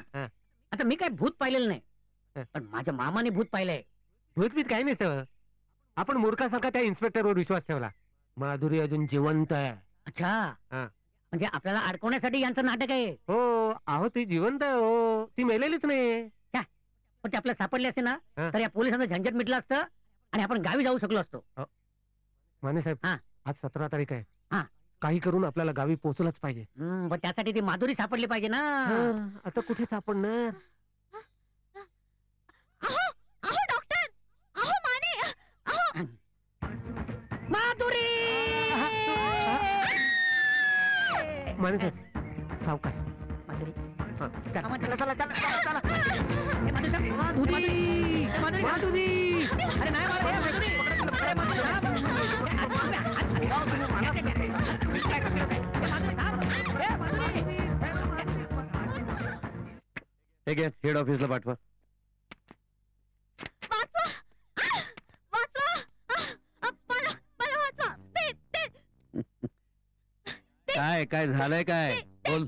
आता मी काय भूत पाहिलेलं नाही, पण माझ्या मामाने भूत पाहिलंय. भूतभीत काही नाही सर. आपण मूर्खासारखा त्या इन्स्पेक्टरवर विश्वास ठेवला. माधुरी अजून जिवंत आहे. अच्छा, म्हणजे आपल्याला अडकवण्यासाठी यांचं नाटक आहे. हो, अहो ती जिवंत आहे. हो, ती मेलेलीच नाही. पण ते आपल्याला सापडले असते ना तर या पोलिसांचं झंझट मिटलं असतं आणि आपण गावी जाऊ शकलो असतो. माने साहेब, आज 17 तारीख आहे. काही करून आपल्याला गावी पोहोचलंच पाहिजे. पण त्यासाठी ती माधुरी सापडली पाहिजे ना. आता कुठे सापडणार? अहो डॉक्टर, अहो माने, अहो माधुरी. माने साहेब, सावकाश. माधुरी, अरे नाही हेड ऑफिसला पाठवा. काय झालंय? काय बोल.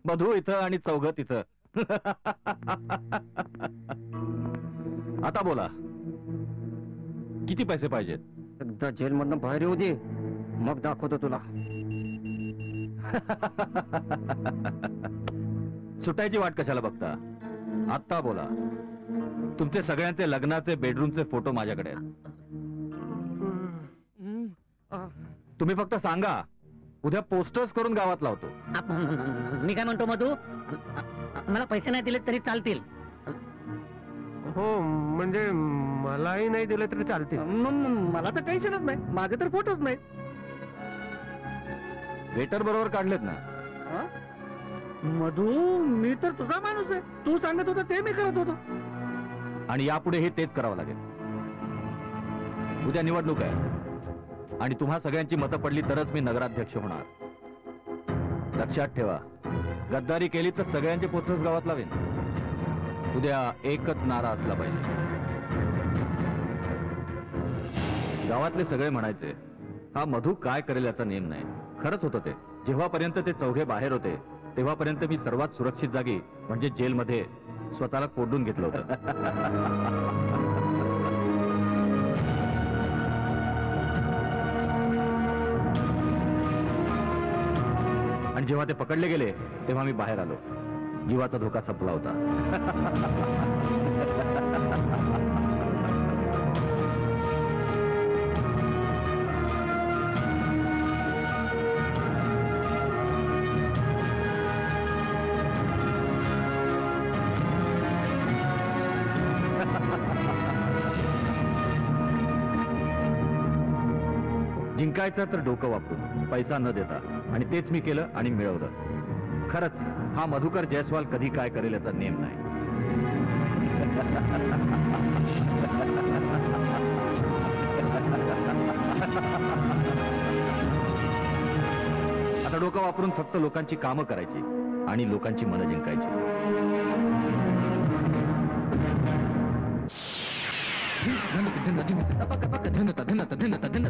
मधू इथं आणि चौघ तिथं. आता बोला, किती पैसे पाहिजेत? एकदा जेल मधनं बाहेर येऊ दे, मग दाखवतो तुला. सुटायची वाट कशाला बघता? आत्ता बोला. तुमचे सगळ्यांचे लग्नाचे बेडरूमचे फोटो माझ्याकडे आहेत. तुम्ही फक्त सांगा, उद्या पोस्टर्स करून गावात लावतो. मी काय म्हणतो मधू, मला पैसे नाही दिले तरी चालतील. हो म्हणजे मलाही नाही दिलं तरी चालते. मला तर टेन्शनच नाही, माझे तर फोटोच नाही. वेटर बरोबर काढलेत ना? मधू, मी तर तुझा माणूस आहे. तू सांगत होता ते मी करत होतो. आणि यापुढे हे तेच करावं लागेल. उद्या निवडणूक आहे आणि तुम्हा सगळ्यांची मतं पडली तरच मी नगराध्यक्ष होणार. लक्षात ठेवा, गद्दारी केली तर सगळ्यांचे पोस्टर्स गावात लावेन. उद्या एकच नारा असला पाहिजे. गावातले सगळे म्हणायचे, हा मधू काय करेल याचा नेम नाही. खरंच होतं ते. जेव्हापर्यंत ते चौघे बाहेर होते तेव्हापर्यंत मी सर्वात सुरक्षित जागी म्हणजे जेलमध्ये स्वतःला कोंडून घेतलं होतं. आणि जेव्हा ते पकडले गेले तेव्हा मी बाहेर आलो. जीवाचा धोका संपला होता. जिंकायचं तर डोकं वापरून, पैसा न देता. आणि तेच मी केलं आणि मिळवलं. खरंच हा मधुकर जयस्वाल कधी काय करेल याचा नेम नाही. आता डोकं वापरून फक्त लोकांची कामं करायची आणि लोकांची मनं जिंकायची. धन धन धन धन धन धन धन धन धन